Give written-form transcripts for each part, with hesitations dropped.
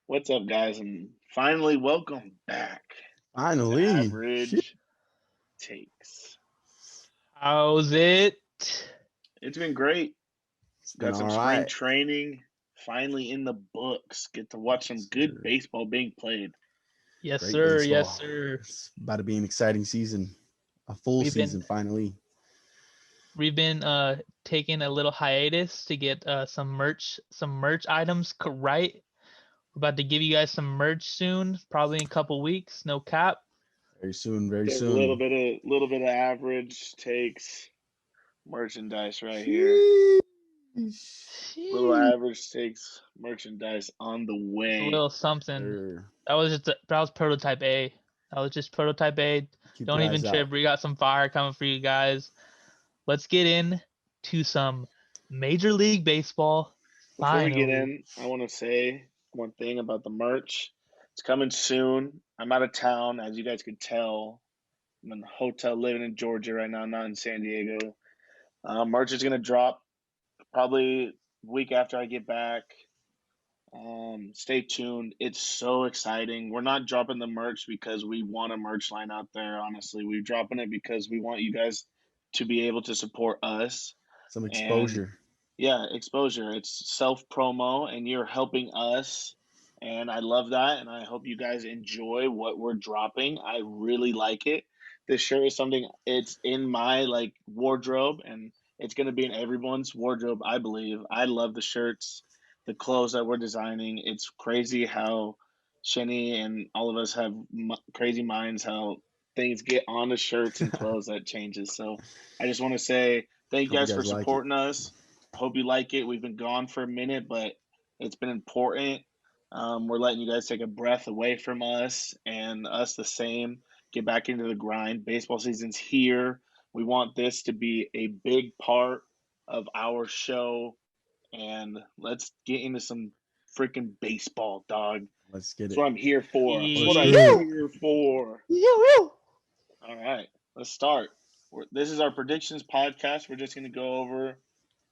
What's up, guys? And finally, welcome back to Finally. Shit. Average Takes. How's it? It's been great. It's been Got some all spring right. training finally in the books. Get to watch some good Sir. baseball being played. Yes, Great sir. Yes, baseball. sir. It's about to be an exciting season. A full We've been season finally. we've been taking a little hiatus to get some merch items right. We're about to give you guys some merch soon, probably in a couple weeks. No cap. Very soon, very There's a soon. little bit of Average Takes merchandise right here. Sheesh. Little Sheesh. Average Takes merchandise on the Just a way. little something. Sir. That was prototype A. That was just prototype A. Keep Don't your even eyes out. trip. We got some fire coming for you guys. Let's get in to some Major League Baseball. Before we get Finally. in, I want to say one thing about the merch. It's coming soon. I'm out of town, as you guys could tell. I'm in a hotel living in Georgia right now, not in San Diego. Merch is going to drop probably week after I get back. Stay tuned. It's so exciting. We're not dropping the merch because we want a merch line out there, honestly. We're dropping it because we want you guys to be able to support us. Some And exposure. yeah, exposure. It's self promo, and you're helping us. And I love that. And I hope you guys enjoy what we're dropping. I really like it. This shirt is something, it's in my like wardrobe, and it's going to be in everyone's wardrobe, I believe. I love the shirts, the clothes that we're designing. It's crazy how Shenny and all of us have crazy minds, how things get on the shirts and clothes that changes. So I just want to say, thank you Hope you guys for guys like it. supporting us. Hope you like it. We've been gone for a minute, but it's been important. We're letting you guys take a breath away from us and us the same. Get back into the grind. Baseball season's here. We want this to be a big part of our show. And let's get into some freaking baseball, dog. Let's get That's it. what I'm here for. That's what Let's I'm do Woo! it. here for. Woo! All right, let's start. This is our predictions podcast. We're just going to go over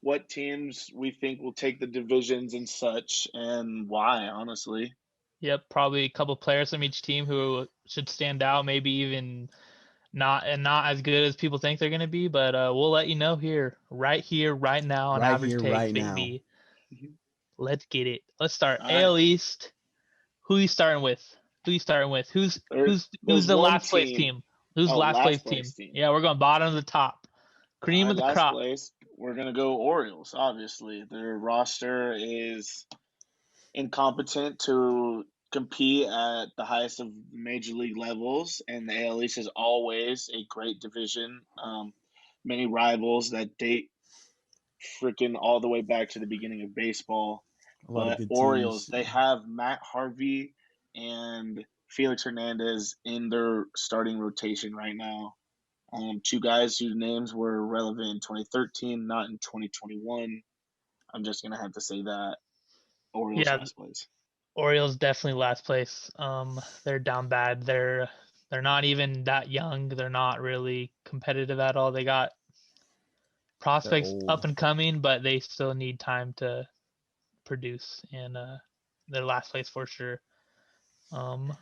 what teams we think will take the divisions and such, and why, honestly. Yep, probably a couple players from each team who should stand out, maybe even not as good as people think they're going to be, but we'll let you know here, right now on Right Average here, Takes, right now. baby. Let's get it. Let's start. All right. AL East. Who you starting with? Who you starting with? Who's who's There's who's the one last place team. team? Who's Oh, last place last place team? team. Yeah, we're going bottom to the top. All Cream right, of the last crop. place. We're going to go Orioles, obviously. Their roster is incompetent to compete at the highest of major league levels, and the AL East is always a great division. Many rivals that date freaking all the way back to the beginning of baseball. A lot of But good Orioles, teams. they have Matt Harvey and Felix Hernandez in their starting rotation right now. Two guys whose names were relevant in 2013, not in 2021. I'm just gonna have to say that Orioles Yeah, last place. Orioles definitely last place. They're down bad. They're not even that young. They're not really competitive at all. They got They're prospects up old. and coming, but they still need time to produce. And they're last place for sure. Um,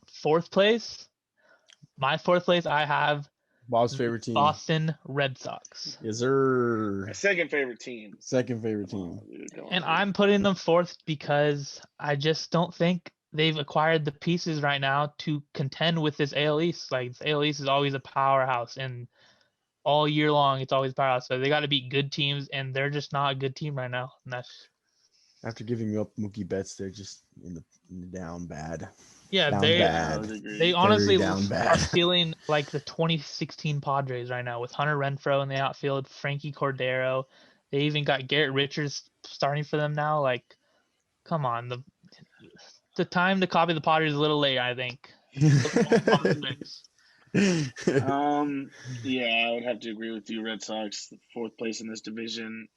fourth place. My fourth place. I have Bob's the favorite team. Boston Red Sox, Yes, My sir. second favorite team. Second favorite Come team. on, dude, come and on, dude. I'm putting them fourth because I just don't think they've acquired the pieces right now to contend with this AL East. Like this AL East is always a powerhouse, and all year long it's always a powerhouse. So they got to beat good teams, and they're just not a good team right now. And that's After giving up Mookie Betts, they're just in the down bad. yeah, Down Yeah, I bad. would they agree. Very honestly down are bad. feeling like the 2016 Padres right now with Hunter Renfroe in the outfield, Frankie Cordero. They even got Garrett Richards starting for them now. Like, come on, the time to copy the Padres is a little late, I think. Prospects. Yeah, I would have to agree with you. Red Sox, fourth place in this division.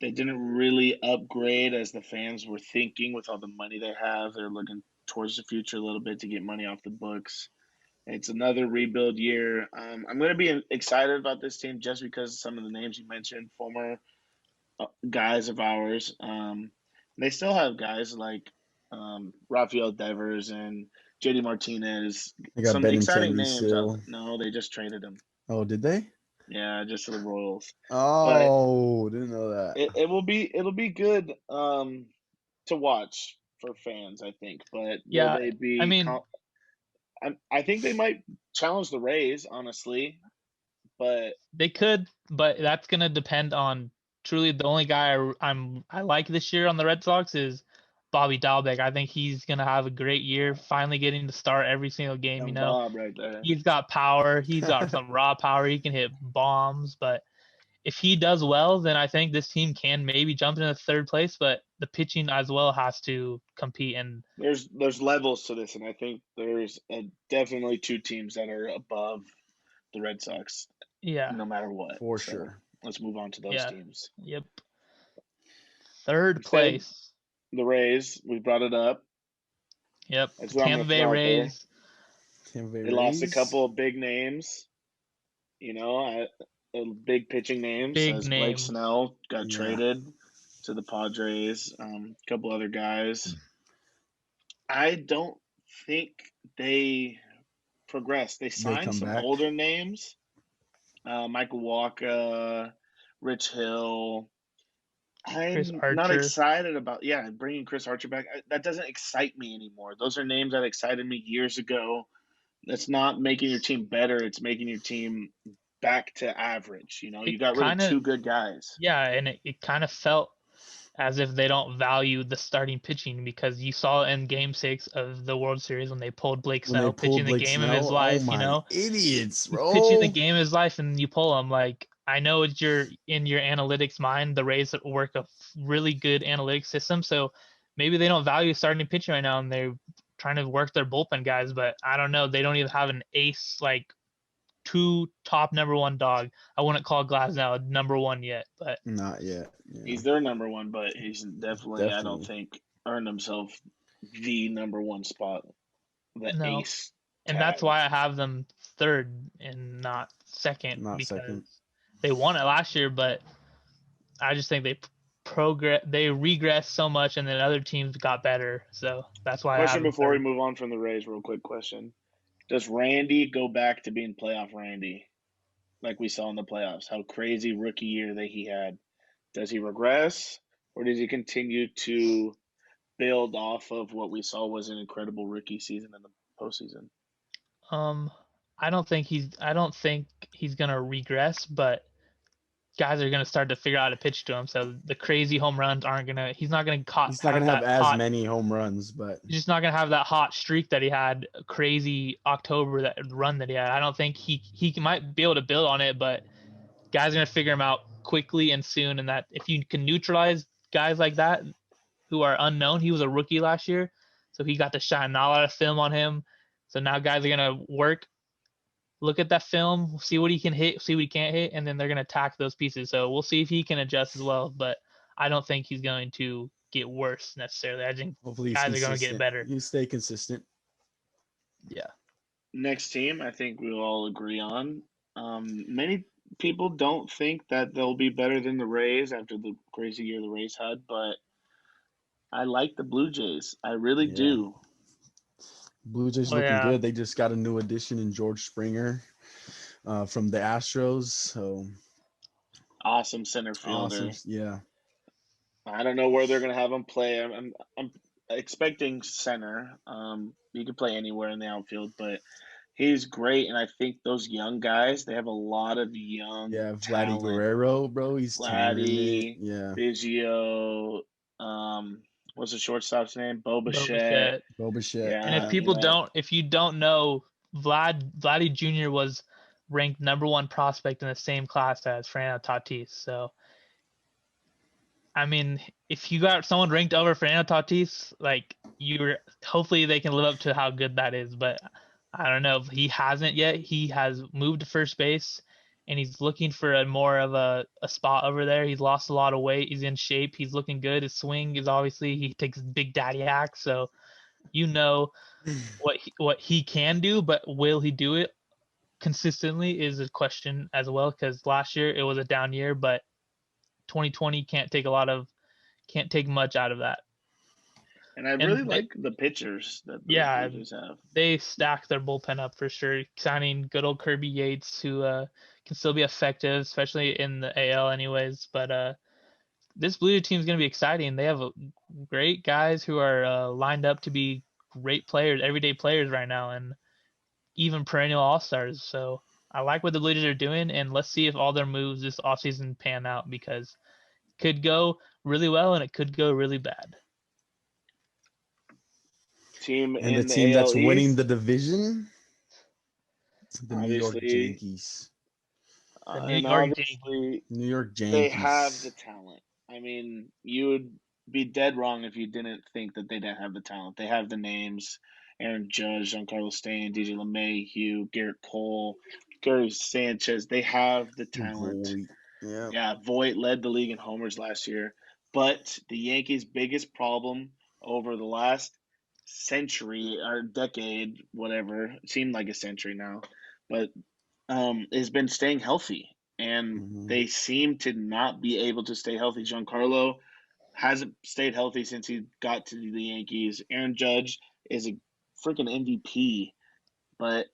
They didn't really upgrade as the fans were thinking with all the money they have. They're looking towards the future a little bit to get money off the books. It's another rebuild year. I'm going to be excited about this team just because some of the names you mentioned, former guys of ours. They still have guys like Rafael Devers and JD Martinez. They got Some exciting Benintendi names out still. there. No, they just traded him. Oh, did they? Yeah, just to the Royals. But Oh, didn't know that. it'll be good to watch for fans, I think. But will Yeah, they I be? mean, I think they might challenge the Rays, honestly. But they could, but that's gonna depend on truly the only guy I like this year on the Red Sox is Bobby Dalbec. I think he's gonna have a great year, finally getting to start every single game. young Bob right there. He's got power. He's got some raw power. He can hit bombs, but if he does well, then I think this team can maybe jump into third place. But the pitching as well has to compete, and There's levels to this, and I think there's definitely two teams that are above the Red Sox, yeah, no matter what. For So sure. let's move on to those yeah, teams. yep. You Third said place, the Rays. We brought it up. yep. That's what I'm Tampa going to Bay throw out there. Rays. Tampa Bay They lost a Rays. couple of big names. Big pitching names Big as Blake names. Snell got Yeah. traded to the Padres. A couple other guys. I don't think they progressed. They They signed come some back. older names. Michael Walker, Rich Hill. Chris I'm not Archer. excited about bringing Chris Archer back. That doesn't excite me anymore. Those are names that excited me years ago. That's not making your team better. It's making your team back to average. You It got rid of kind of, two good guys. yeah, and it kind of felt as if they don't value the starting pitching because you saw in Game 6 of the World Series when they pulled Blake When they Snell pitching pulled the Blake game of his Snell, oh life. my idiots, He's pitching the bro. game of his life, and you pull him. Like I know it's in your analytics mind. The Rays work a really good analytics system, so maybe they don't value starting pitching right now, and they're trying to work their bullpen guys. But I don't know. They don't even have an ace like two top number one dog. I wouldn't call Glasnow number one yet, but Not yet. Yeah. He's their number one, but he's definitely, I don't Definitely. think, earned himself the number one spot, the no. ace And that's tag. why I have them third and not second Not because second. they won it last year, but I just think they regressed so much, and then other teams got better. So that's why I have Question them before we third. move on from the Rays, real quick question. Does Randy go back to being playoff Randy like we saw in the playoffs? How crazy rookie year that he had. Does he regress or does he continue to build off of what we saw was an incredible rookie season in the postseason? Um, I don't think he's gonna regress, but guys are gonna start to figure out how to pitch to him. So the crazy home runs aren't gonna. He's not gonna He's not have gonna have that as hot. many home runs, but He's just not gonna have that hot streak that he had, crazy October that run that he had. I don't think he might be able to build on it, but guys are gonna figure him out quickly and soon. And that if you can neutralize guys like that who are unknown, he was a rookie last year, so he got to shine. Not a lot of film on him, so now guys are gonna look at that film, see what he can hit, see what he can't hit, and then they're gonna attack those pieces. So we'll see if he can adjust as well. But I don't think he's going to get worse necessarily. I think hopefully he's guys are going to get consistent. better. You stay consistent. Yeah. Next team, I think we'll all agree on. Many people don't think that they'll be better than the Rays after the crazy year the Rays had, but I like the Blue Jays. I really Yeah. do. Blue Jays Oh looking yeah. good. They just got a new addition in George Springer from the Astros. So Awesome center awesome. fielder. Yeah. I don't know where they're gonna have him play. I'm expecting center. He could play anywhere in the outfield, but he's great. And I think those young guys, they have a lot of young Yeah. Vladdy talent. Guerrero, bro. He's turning it. Vladdy, Yeah. Biggio, what's the shortstop's name? Bo Bichette. Boba. Bobichette. And Yeah, you know, if you don't know, Vladdy Jr. was ranked number one prospect in the same class as Fernando Tatis. So I mean, if you got someone ranked over Fernando Tatis, like hopefully they can live up to how good that is. But I don't know if he hasn't yet. He has moved to first base, and he's looking for a more of a spot over there. He's lost a lot of weight. He's in shape. He's looking good. His swing is obviously he takes big daddy hacks. So you know what he can do, but will he do it consistently is a question as well. Because last year it was a down year, but 2020 can't take much out of that. And I really And like the pitchers that the yeah, Blue Jays have. they stacked their bullpen up for sure, signing good old Kirby Yates, who can still be effective, especially in the AL anyways. But this Blue Jay team is going to be exciting. They have great guys who are lined up to be great players, everyday players right now, and even perennial all-stars. So I like what the Blue Jays are doing, and let's see if all their moves this offseason pan out, because it could go really well and it could go really bad. Team And the in the team AL that's winning East, the division, the New York obviously, Yankees. The New and York Yankees. obviously New York they have the Yankees. talent. I mean, you would be dead wrong if you didn't think that they didn't have the talent. They have the names: Aaron Judge, Giancarlo Stanton, DJ LeMahieu, Garrett Cole, Gary Sanchez. They have the talent. Voit. Yeah. Yeah, Voit led the league in homers last year. But the Yankees' biggest problem over the last century or decade, whatever, it seemed like a century now, but has been staying healthy. And Mhm. they seem to not be able to stay healthy. Giancarlo hasn't stayed healthy since he got to the Yankees. Aaron Judge is a freaking MVP, but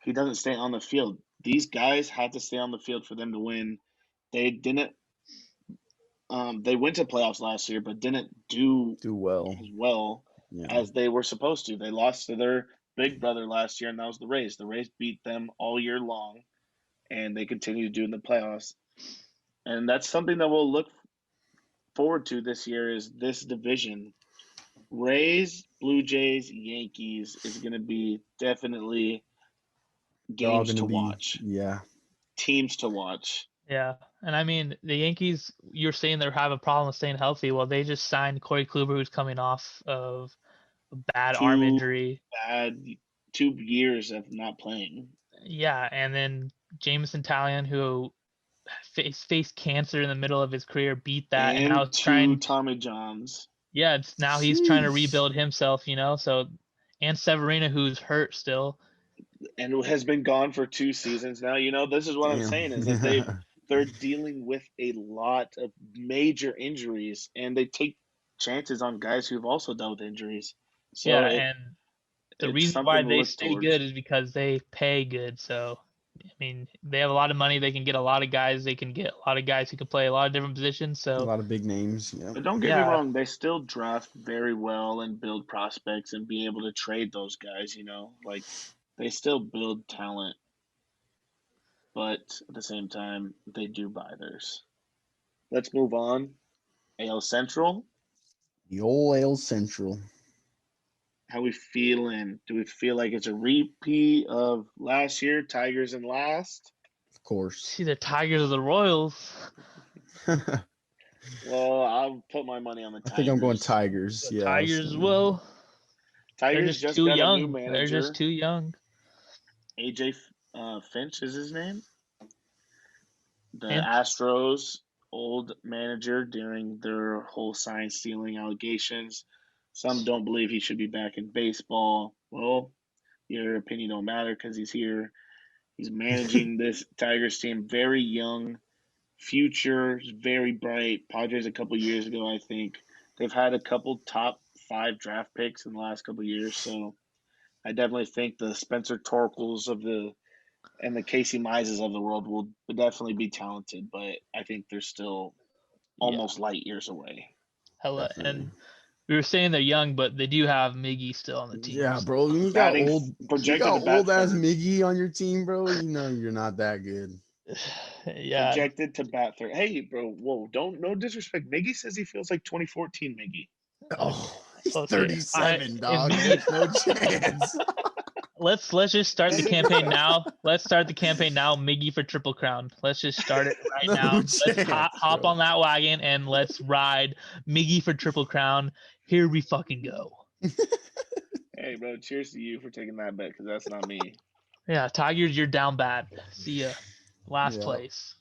he doesn't stay on the field. These guys had to stay on the field for them to win. They didn't. They went to playoffs last year, but didn't do Do well. as well Yeah. as they were supposed to. They lost to their big brother last year, and that was the Rays. The Rays beat them all year long, and they continue to do in the playoffs. And that's something that we'll look forward to this year is this division. Rays, Blue Jays, Yankees is going to be definitely They're all games going to to be, watch, yeah. teams to watch. Yeah, and I mean the Yankees. You're saying they have a problem with staying healthy. Well, they just signed Corey Kluber, who's coming off of a bad arm Two injury. bad 2 years of not playing. Yeah, and then Jameson Taillon, who faced cancer in the middle of his career, beat that, and now And is two trying. Tommy Johns. Yeah, it's now he's trying to Sheesh. rebuild himself. So, and Severino, who's hurt still. And has been gone for 2 seasons now. This is what I'm Damn. saying is that they're dealing with a lot of major injuries, and they take chances on guys who've also dealt with injuries. Yeah, So and the it's reason something why to they look stay good towards. is because they pay good. So, I mean, they have a lot of money. They can get a lot of guys. They can get a lot of guys who can play a lot of different positions. A So, lot of big names. Yeah. But don't get me yeah, wrong, they still draft very well and build prospects and be able to trade those guys. Like they still build talent, but at the same time, they do buy theirs. Let's move on. AL Central. The old AL Central. How we feeling? Do we feel like it's a repeat of last year, Tigers in last? Of course. see the Tigers or the Royals. Well, I'll put my money on the I Tigers. think I'm going Tigers. The Yeah. Tigers will. They're Tigers just just too got a new young. They're just manager. too young. AJ Finch is his name. The And Astros old manager during their whole sign stealing allegations. Some don't believe he should be back in baseball. Well, your opinion don't matter because he's here. He's managing this Tigers team. Very young, future is very bright. Padres a couple years ago, I think they've had a couple top 5 draft picks in the last couple years. So I definitely think the Spencer Torkels of the and the Casey Mizes of the world will definitely be talented, but I think they're still yeah, almost light years away. hella. Definitely. And we were saying they're young, but they do have Miggy still on the team. Yeah, bro. When Batting you projected got to bat old ass third. Miggy on your team, bro, you know you're not that good. Yeah, Projected to bat third. Hey, bro, whoa, don't no disrespect. Miggy says he feels like 2014 Miggy. okay, Oh, he's okay. 37, If dog. Miggy, There's no chance. let's just start the campaign now. Let's start the campaign now. Miggy for Triple Crown. Let's just start it right No now. Let's chance, hop bro. on that wagon and let's ride Miggy for Triple Crown. Here we fucking go. Hey, bro, cheers to you for taking that bet because that's not me. Yeah, Tigers, you're down bad. See ya. Last Yeah. place.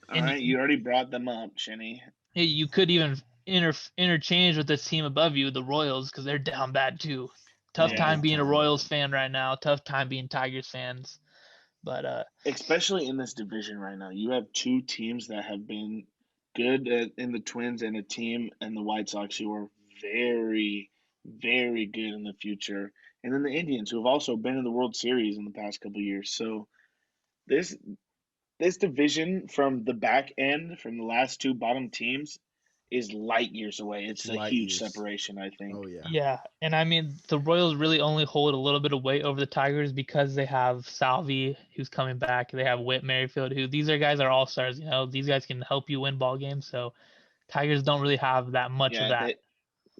All And right, you already brought them up, Chinny. you could even interchange with this team above you, the Royals, because they're down bad too. Tough Yeah, time big being a time. Royals fan right now. Tough time being Tigers fans. But Especially in this division right now, you have 2 teams that have been good in the Twins and a team and the White Sox who are very very good in the future. And then the Indians, who have also been in the World Series in the past couple of years. So this this division from the back end, from the last two bottom teams, is light years away. It's a Light huge years. separation, I think. Oh yeah. Yeah, and I mean the Royals really only hold a little bit of weight over the Tigers because they have Salvi, who's coming back. They have Whit Merrifield, who these are guys are all stars. These guys can help you win ball games. So Tigers don't really have that much of Yeah, that.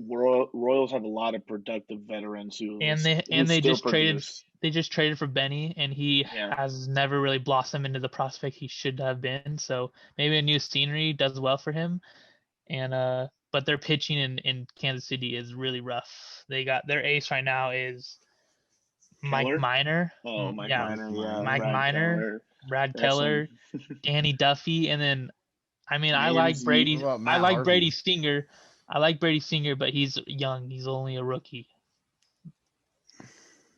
Royals have a lot of productive veterans And who they still just traded produce. they just traded for Benny, and he Yeah, has never really blossomed into the prospect he should have been. So maybe a new scenery does well for him. And but their pitching in Kansas City is really rough. They got their ace right now is Mike Keller. Miner. Oh, Mike Yeah, Mike Minor. Yeah, Minor. Mike Brad Miner, Keller. Brad That's some Keller, Danny Duffy, and then I mean Manzi. What about I Matt like Brady Harvey? Singer. I like Brady Singer, but he's young. He's only a rookie.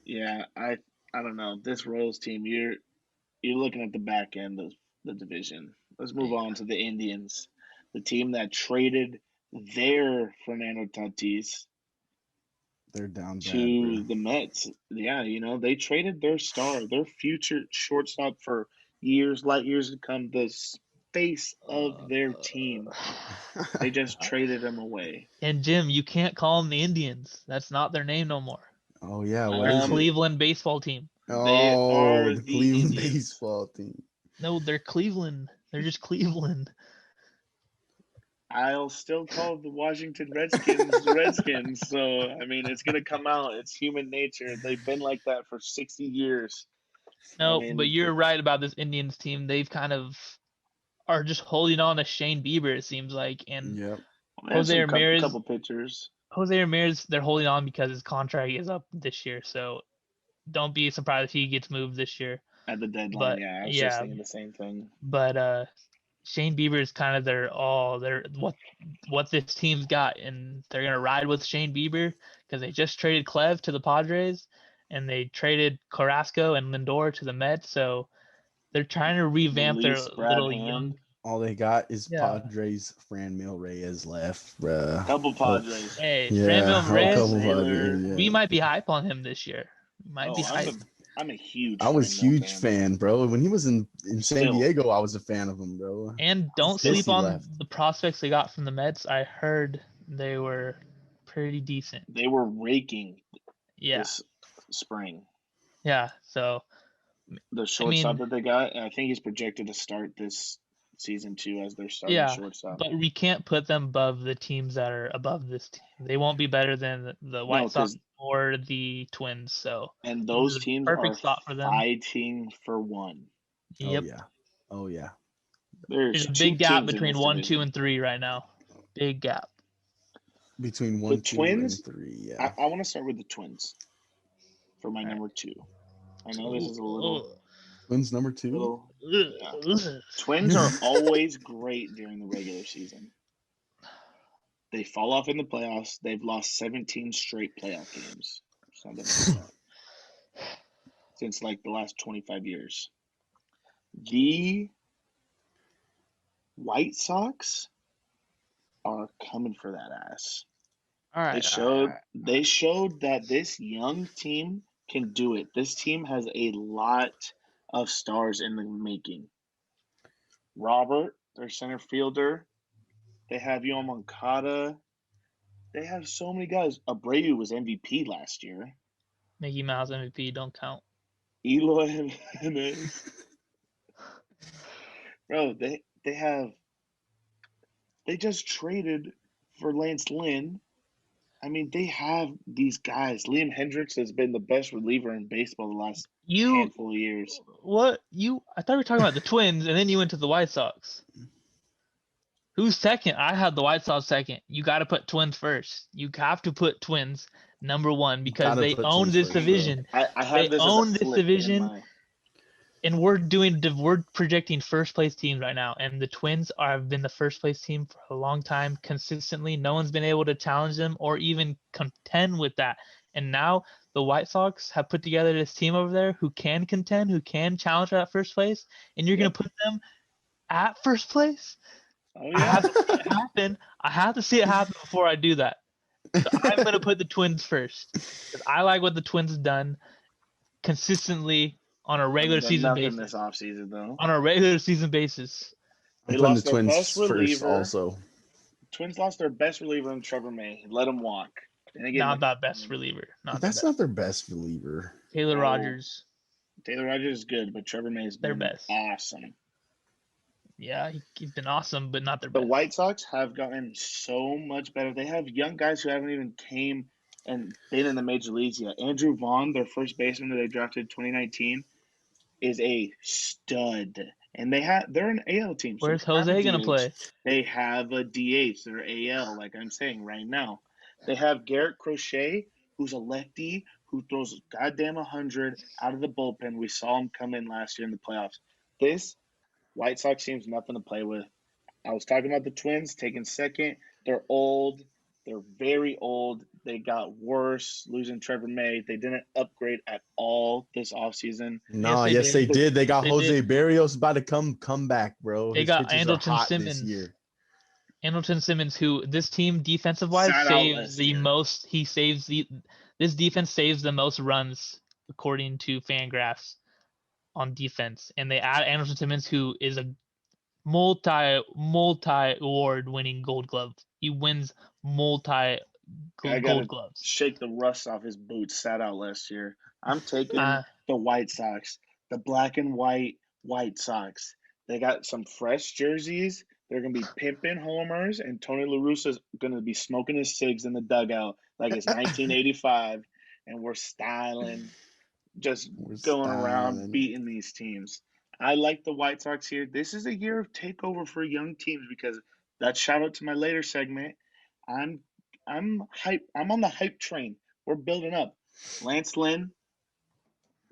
Yeah, I don't know. This Royals team, you're looking at the back end of the division. Let's move on to the Indians, the team that traded their Fernando Tatis They're down bad, bro. to the Mets. Yeah, they traded their star, their future shortstop for years, light years to come, the face of their team. They just traded him away. And Jim, you can't call them the Indians. That's not their name no more. Oh yeah, They're what the is it? Cleveland baseball team. They Oh, are the the Cleveland Indians. baseball team. No, they're Cleveland. They're just Cleveland. I'll still call the Washington Redskins the Redskins. So, I mean, it's going to come out. It's human nature. They've been like that for 60 years. I No, but mean, you're right about this Indians team. They've kind of are just holding on to Shane Bieber, it seems like, and Yep. they have Jose some Ramirez. couple pitchers. Jose Ramirez, they're holding on because his contract is up this year. So don't be surprised if he gets moved this year. At the deadline, But yeah, I was just yeah, thinking the same thing. but Shane Bieber is kind of their all. Their what this team's got, and they're gonna ride with Shane Bieber because they just traded Clev to the Padres, and they traded Carrasco and Lindor to the Mets. So they're trying to revamp their Release Brad little young. Hand. All they got is Yeah. Padres. Franmil Reyes left, bruh. Couple Oh, Padres. Hey, yeah, Franmil a Reyes, couple Naylor. Padres. we Yeah. might be hype on him this year. We might be Oh, hype. I'm a huge I was Fran Mill huge fan, bro. When he was in San Still. Diego, I was a fan of him, bro. And don't Pissed sleep he on left. the prospects they got from the Mets. I heard they were pretty decent. They were raking Yeah, this spring. yeah. So The shortstop that they got, and I think he's projected to start this season too as their starting shortstop. but we can't put them above the teams that are above this team. They won't be better than the White Sox or the Twins. So and this those is a teams perfect are spot for them. fighting for one. Yep. Oh yeah. Oh yeah. There's a two big gap teams in between this 1, division. 2, and 3 right now. Big gap. Between The 1, 2, Twins, and 3. Yeah. I want to start with the Twins for my number 2. I know this is a little. Twins number 2. Yeah. Twins are always great during the regular season. They fall off in the playoffs. They've lost 17 straight playoff games. Something like that. Since like the last 25 years. The White Sox are coming for that ass. All right. They showed that this young team can do it. This team has a lot of stars in the making. Robert, their center fielder. They have Yoan Moncada. They have so many guys. Abreu was MVP last year. Mickey Mouse MVP don't count. Eloy Jimenez. Bro, they just traded for Lance Lynn. I mean, they have these guys. Liam Hendricks has been the best reliever in baseball the last handful of years. What? I thought we were talking about the Twins, and then you went to the White Sox. Who's second? I had the White Sox second. You got to put Twins first. You have to put Twins number 1 because they own this division. I have this as a flip in my... And we're projecting first place teams right now, and the Twins have been the first place team for a long time consistently. No one's been able to challenge them or even contend with that. And now the White Sox have put together this team over there who can contend, who can challenge for that first place, and you're going to put them at first place? Oh, yeah. I have to see it happen before I do that. So I'm going to put the Twins first. Because I like what the Twins have done consistently on a regular season Nothing basis. this offseason, though. On a regular season basis. They I'm putting the lost their Twins best first reliever. also. Twins lost their best reliever in Trevor May. Let him walk. Not that best reliever. That's not their best reliever. Taylor Rogers. Taylor Rogers is good, but Trevor May has Their been best. awesome. Yeah, he's been awesome, but not their The best. White Sox have gotten so much better. They have young guys who haven't even came and been in the major leagues yet. Andrew Vaughn, their first baseman that they drafted in 2019, is a stud. And they're an AL team. So Where's they have a Jose gonna DH. play? They have a DH. They're AL, like I'm saying right now. They have Garrett Crochet, who's a lefty who throws goddamn 100 out of the bullpen. We saw him come in last year in the playoffs. This White Sox team's nothing to play with. I was talking about the Twins taking second. They're old. They're very old. They got worse losing Trevor May. They didn't upgrade at all this offseason. No, yes, they did. They got Jose Barrios about to come back, bro. They His got pitches are Andrelton hot Simmons. this year. Andrelton Simmons, who this team defensive wise saves the most. This defense saves the most runs according to Fangraphs on defense, and they add Andrelton Simmons, who is a multi award winning Gold Glove. He wins multi Gold Gloves. Shake the rust off his boots. Sat out last year. I'm taking the White Sox, the black and white White Sox. They got some fresh jerseys. They're going to be pimping homers, and Tony La Russa's going to be smoking his cigs in the dugout like it's 1985, and we're styling, going around beating these teams. I like the White Sox here. This is a year of takeover for young teams because that shout out to my later segment. I'm hype. I'm on the hype train. We're building up. Lance Lynn,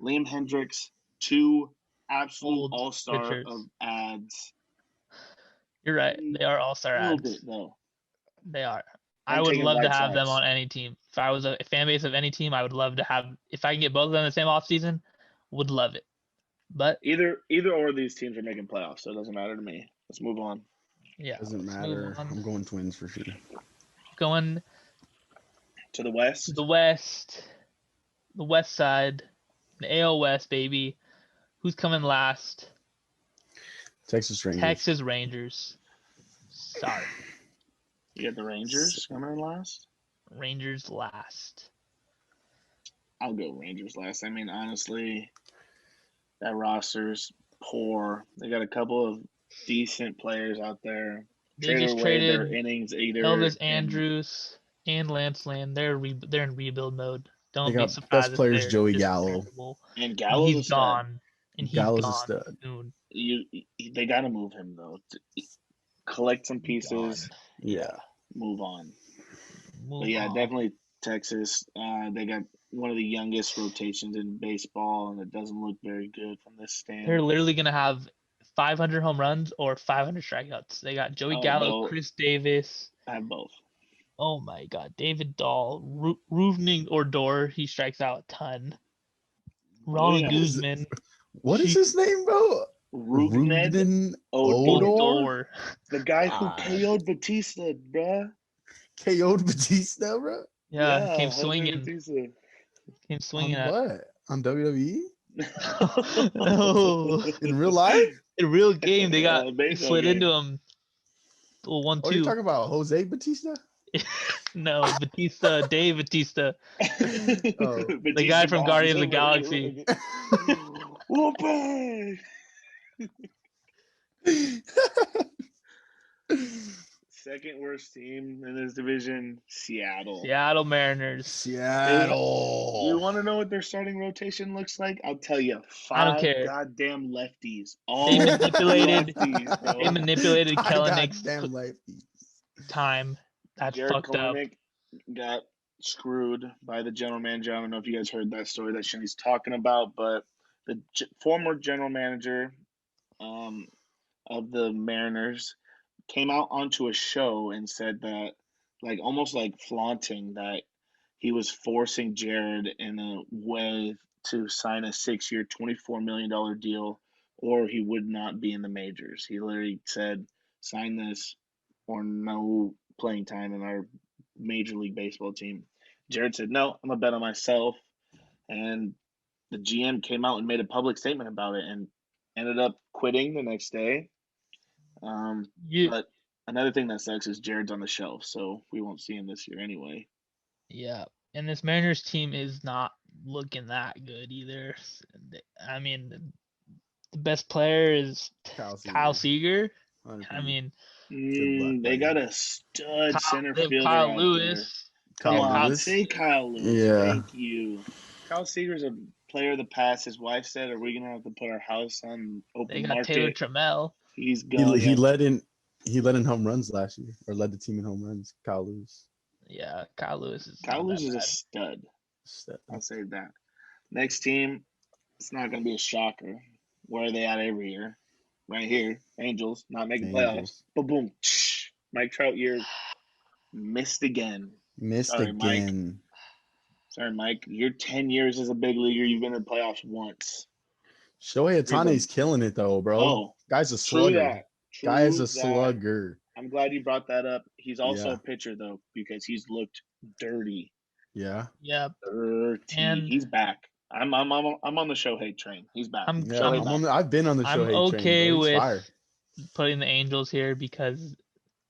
Liam Hendricks, two absolute all-star of ads. You're right. They are all-star ads. A little bit, though. They are. I would love to have them on any team. If I was a fan base of any team, I would love to have. If I can get both of them in the same offseason, would love it. But either or of these teams are making playoffs, so it doesn't matter to me. Let's move on. Yeah, doesn't matter. I'm going Twins for sure. Going to the West. The West side, the AL West, baby. Who's coming last? Texas Rangers. Sorry. You got the Rangers coming in last? Rangers last. I'll go Rangers last. I mean, honestly, that roster's poor. They got a couple of decent players out there. They just traded their innings either. Elvis Andrus and Lance Lynn. They're in rebuild mode. Don't be surprised. Best players Joey Gallo. And Gallo's he's gone. And he's Gallo's gone a stud. soon. They got to move him though. Collect some pieces. Yeah. Move on. Definitely Texas. They got one of the youngest rotations in baseball, and it doesn't look very good from this stand. They're literally gonna have 500 home runs or 500 strikeouts. They got Joey Gallo, Chris Davis. I have both. Oh my God, David Dahl, Rougned Odor. He strikes out a ton. Ronald Guzman. What is his name, bro? Rougned Odor. The guy who KO'd Batista, bruh. KO'd Batista, bro? Yeah, came swinging. Came swinging on what? On WWE? No. In real life? In real game, they slid into him. 1-2. Are you talking about Jose Batista? No, Batista, Dave Batista. The guy from Guardians of the Galaxy. Whoopee! Second worst team in this division, Seattle. Seattle Mariners. Seattle. You want to know what their starting rotation looks like? I'll tell you. 5 I don't care. Goddamn lefties. They manipulated Kellenick's time. That's Jared fucked Kelenic up. Got screwed by the general manager. I don't know if you guys heard that story that Shinny's talking about, but the former general manager of the Mariners came out onto a show and said that, like, almost like flaunting that he was forcing Jared in a way to sign a 6-year, $24 million deal, or he would not be in the majors. He literally said, sign this or no playing time in our Major League Baseball team. Jared said, no, I'm going to bet on myself. And the GM came out and made a public statement about it and ended up quitting the next day. You But another thing that sucks is Jared's on the shelf, so we won't see him this year anyway. Yeah, and this Mariners team is not looking that good either. I mean, the best player is Kyle Seager. I mean, They got a stud center they have fielder Kyle out there. Lewis. Come Kyle on, Lewis? say Kyle Lewis. Yeah. Thank you. Kyle Seager's a player of the past. His wife said, "Are we gonna have to put our house on open They got market?" Taylor Trammell. He's going. He led in home runs last year, or led the team in home runs. Kyle Lewis. Yeah, Kyle Lewis is. Kyle not Lewis that is a bad. stud. I'll say that. Next team, it's not gonna be a shocker. Where are they at every year? Right here, Angels not making playoffs. But boom, Mike Trout year missed again. Sorry, Mike. Sorry, Mike. You're 10 years as a big leaguer. You've been in the playoffs once. Shohei Ohtani's killing it though, bro. Oh, guy's a slugger. Guy is a that. slugger. I'm glad you brought that up. He's also a pitcher though, because he's looked dirty. Yeah. Yep. Dirty. And he's back. I'm on the Shohei train. He's back. I've been on the Shohei train. I'm okay with fire. putting the Angels here because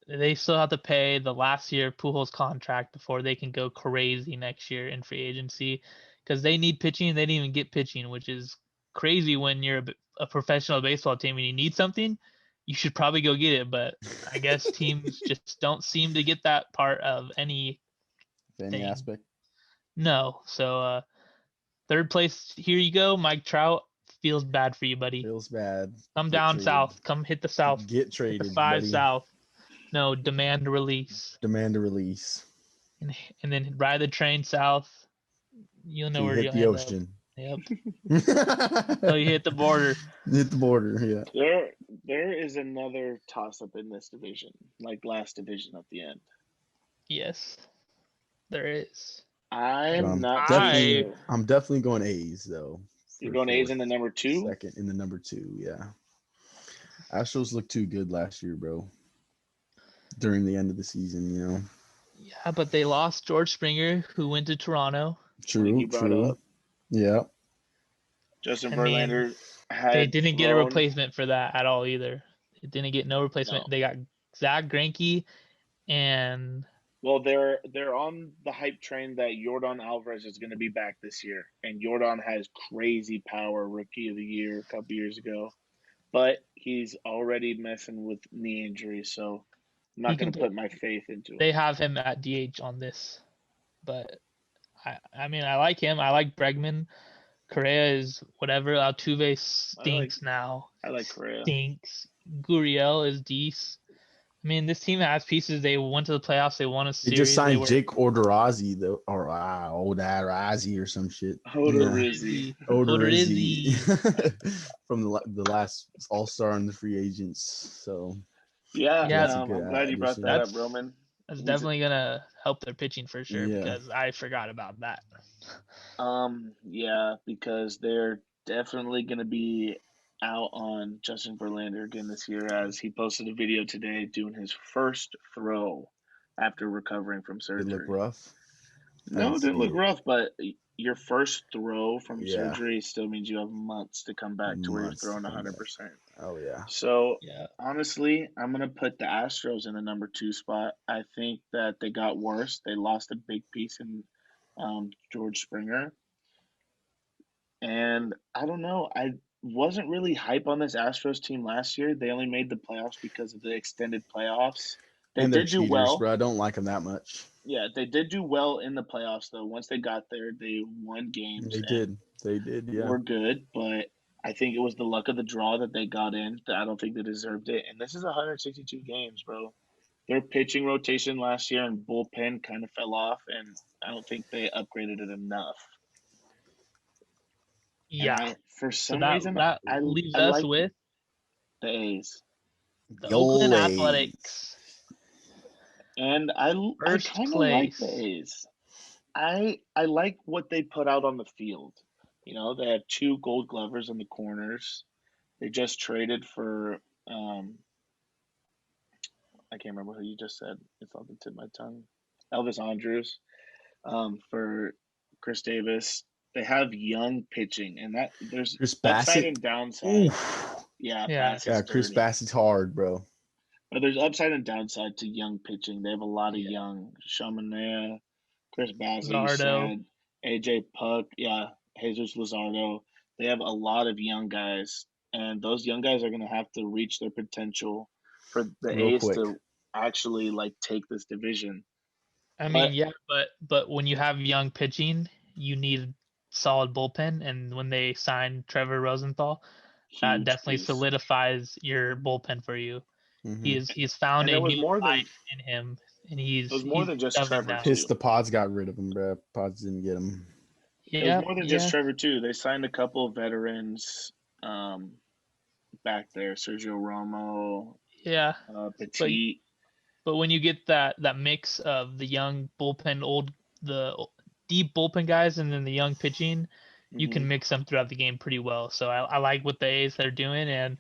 they still have to pay the last year Pujols contract before they can go crazy next year in free agency, because they need pitching. They didn't even get pitching, which is crazy when you're a professional baseball team and you need something. You should probably go get it, but I guess teams just don't seem to get that part of any aspect. No, so third place, here you go, Mike Trout. Feels bad for you, buddy. Feels bad. Come down south. Come hit the south. Get traded. Hit the 5 buddy. south. No, demand a release. Demand a release. And then ride the train south. You'll know where hit you'll the end ocean. Up. Yep. So you hit the border. Hit the border, yeah. There is another toss-up in this division, like last division at the end. Yes, there is. I'm definitely going A's though. You're going A's in the number 2? Second in the number 2, yeah. Astros looked too good last year, bro. During the end of the season, you know. Yeah, but they lost George Springer, who went to Toronto. True. Yeah. Justin Verlander they didn't get a replacement for that at all either. It didn't get no replacement. No. They got Zach Greinke and. Well, they're on the hype train that Yordan Alvarez is going to be back this year, and Yordan has crazy power, Rookie of the Year a couple years ago, but he's already messing with knee injuries, so I'm not going to put my faith into it. They have him at DH on this, but I mean I like him. I like Bregman. Correa is whatever. Altuve stinks now. I like Correa. Stinks. Gurriel is decent. I mean, this team has pieces. They went to the playoffs. They won a series. They just signed Jake Odorizzi, though, or Odorizzi or some shit. Odorizzi. From the last All-Star and the free agents. So I'm glad you brought that up, Roman. That's definitely gonna help their pitching for sure, because I forgot about that. Because they're definitely gonna be out on Justin Verlander again this year, as he posted a video today doing his first throw after recovering from surgery. Did it look rough? No, it didn't look rough, but your first throw from surgery still means you have months to come back to where you're throwing 100%. Oh, yeah. So, honestly, I'm going to put the Astros in the number 2 spot. I think that they got worse. They lost a big piece in George Springer. And I don't know. I wasn't really hype on this Astros team last year. They only made the playoffs because of the extended playoffs. They did do well. Bro. I don't like them that much. Yeah, they did do well in the playoffs, though. Once they got there, they won games. They did, yeah. Were good, but I think it was the luck of the draw that they got in. That I don't think they deserved it. And this is 162 games, bro. Their pitching rotation last year and bullpen kind of fell off, and I don't think they upgraded it enough. Yeah. For some reason, that leaves us like with the A's. The Oakland Athletics. And I kind of like the A's. I like what they put out on the field. You know, they have 2 Gold Glovers in the corners. They just traded for I can't remember who you just said. It's on the tip of my tongue. Elvis Andrews, for Chris Davis. They have young pitching, and that there's Chris upside Bassett. and downside. Oof. Yeah, Yeah. Bassett's Yeah, Chris dirty. Bassett's hard, bro. But there's upside and downside to young pitching. They have a lot of Yeah. young. Shamanea, Chris Bassett, you Zardo. said. AJ Puck, yeah, Jesus Luzardo. They have a lot of young guys, and those young guys are going to have to reach their potential for the Real A's quick. to actually like take this division. I But mean, yeah, but when you have young pitching, you need solid bullpen, and when they signed Trevor Rosenthal, that huge definitely piece. solidifies your bullpen for you. Mm-hmm. He's found And a there was new more than life in him, and it was more he's than just shoving Trevor now. Pissed too. the Pods got rid of him, bro. Pods didn't get him. It was Yeah, more than just yeah, Trevor too. They signed a couple of veterans back there: Sergio Romo, yeah. But Petit. but when you get that mix of the young bullpen, the deep bullpen guys, and then the young pitching, you Hmm. can mix them throughout the game pretty well. So I like what the A's are doing, and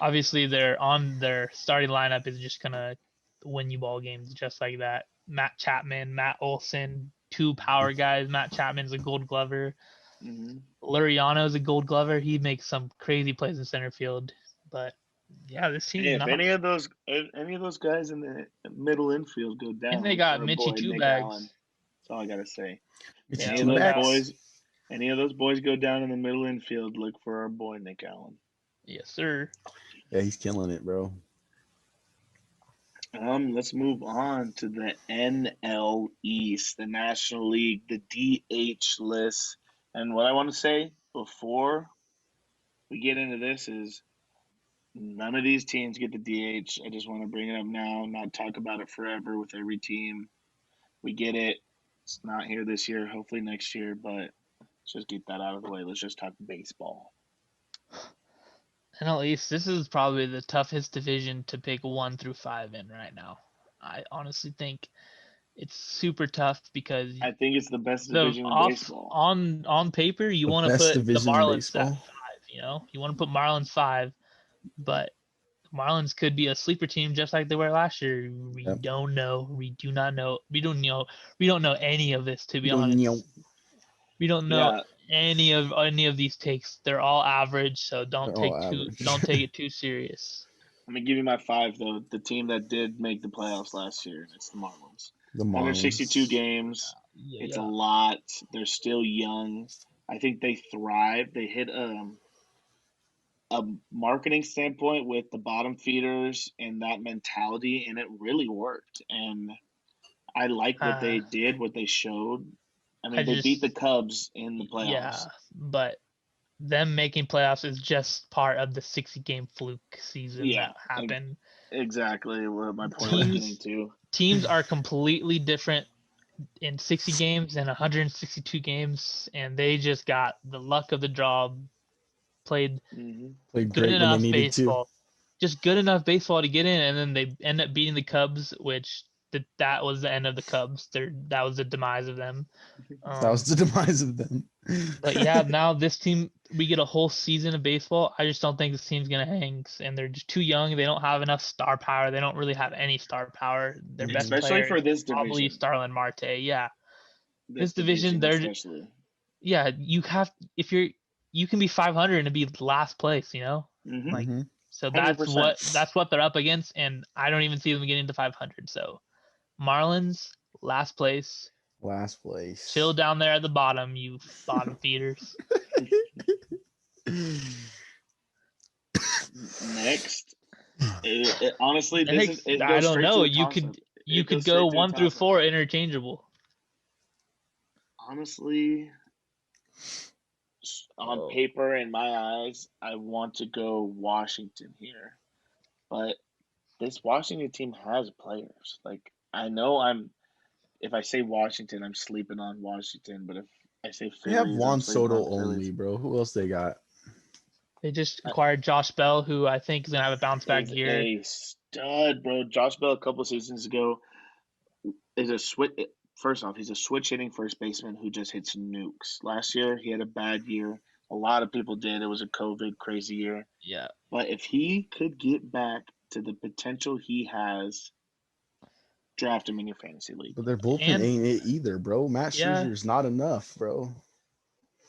obviously their starting lineup is just gonna win you ball games just like that. Matt Chapman, Matt Olson, two power guys. Matt Chapman's a Gold Glover. Hmm. Luriano's a Gold Glover. He makes some crazy plays in center field. But yeah, this Hey, team's if not. any of those guys in the middle infield go And down, they look for got our Mitchie boy two Nick Allen. bags. That's all I gotta say. Mitchie Yeah, Any of two look those out. backs. boys, any of those boys go down in the middle infield, look for our boy Nick Allen. Yes, sir. Yeah, he's killing it, bro. Let's move on to the NL East, the National League, the DH list. And what I want to say before we get into this is none of these teams get the DH. I just want to bring it up now, not talk about it forever with every team. We get it. It's not here this year, hopefully next year, but let's just get that out of the way. Let's just talk baseball. NL East, this is probably the toughest division to pick 1 through 5 in right now. I honestly think it's super tough because I think it's the best the division in off baseball. on paper you The want to best put the division in Marlins at baseball. 5. You want to put Marlins 5, but Marlins could be a sleeper team just like they were last year. We Yep. don't know. We do not know. We don't know. We don't know any of this, to be You don't know. honest. We don't know Yeah, any of these takes. They're all average, so They're all average. don't take it too serious. I'm gonna give you my 5 though. The team that did make the playoffs last year, and it's the Marlins. The 162 Marlins. games. Yeah, It's a yeah. lot. They're still young. I think they thrive. They hit a marketing standpoint with the bottom feeders and that mentality, and it really worked. And I like what Uh, they did, what they showed. I I mean, they beat the just Cubs in the yeah, playoffs. but them making playoffs is just part of the 60-game fluke season Yeah, that happened. exactly what my point was getting Teams to. teams are completely different in 60 games and 162 games, and they just got the luck of the draw, played Hmm. Played good great when they enough needed to. baseball, just good enough baseball to get in, and then they end up beating the Cubs, which that was the end of the Cubs. That was the demise of them. That was Um, the demise of them. but yeah, now this team, we get a whole season of baseball. I just don't think this team's gonna hang, and they're just too young. They don't have enough star power. They don't really have any star power. Their best Mhm. Especially player for is this probably division. Starlin Marte. Yeah, This this division, division, they're especially. yeah. You have if you're you can be 500 and be last place. Hmm. Like Mm-hmm. so 100%. that's what they're up against, and I don't even see them getting to 500. So Marlins last place, Last place. chill down there at the bottom, you bottom feeders. Next, honestly, Next, it I goes don't straight to know. a toss up. You It could goes go straight to a one through toss up. four interchangeable. Honestly, on Oh, paper, in my eyes, I want to go Washington here, but this Washington team has players. Like I know if I say Washington, I'm sleeping on Washington, but if I say They have Phillies, I'm Juan sleeping Soto on only, Phillies. bro. Who else they got? they just Uh, acquired Josh Bell, who I think is gonna have a bounce back Is year. a stud, bro. Josh Bell a couple seasons ago is a switch. First off, he's a switch hitting first baseman who just hits nukes. Last year, he had a bad year. A lot of people did. It was a COVID crazy year. Yeah, But if he could get back to the potential he has, draft him in your fantasy league. But their bullpen And- ain't it either, bro. Matt Yeah. Scherzer's not enough, bro.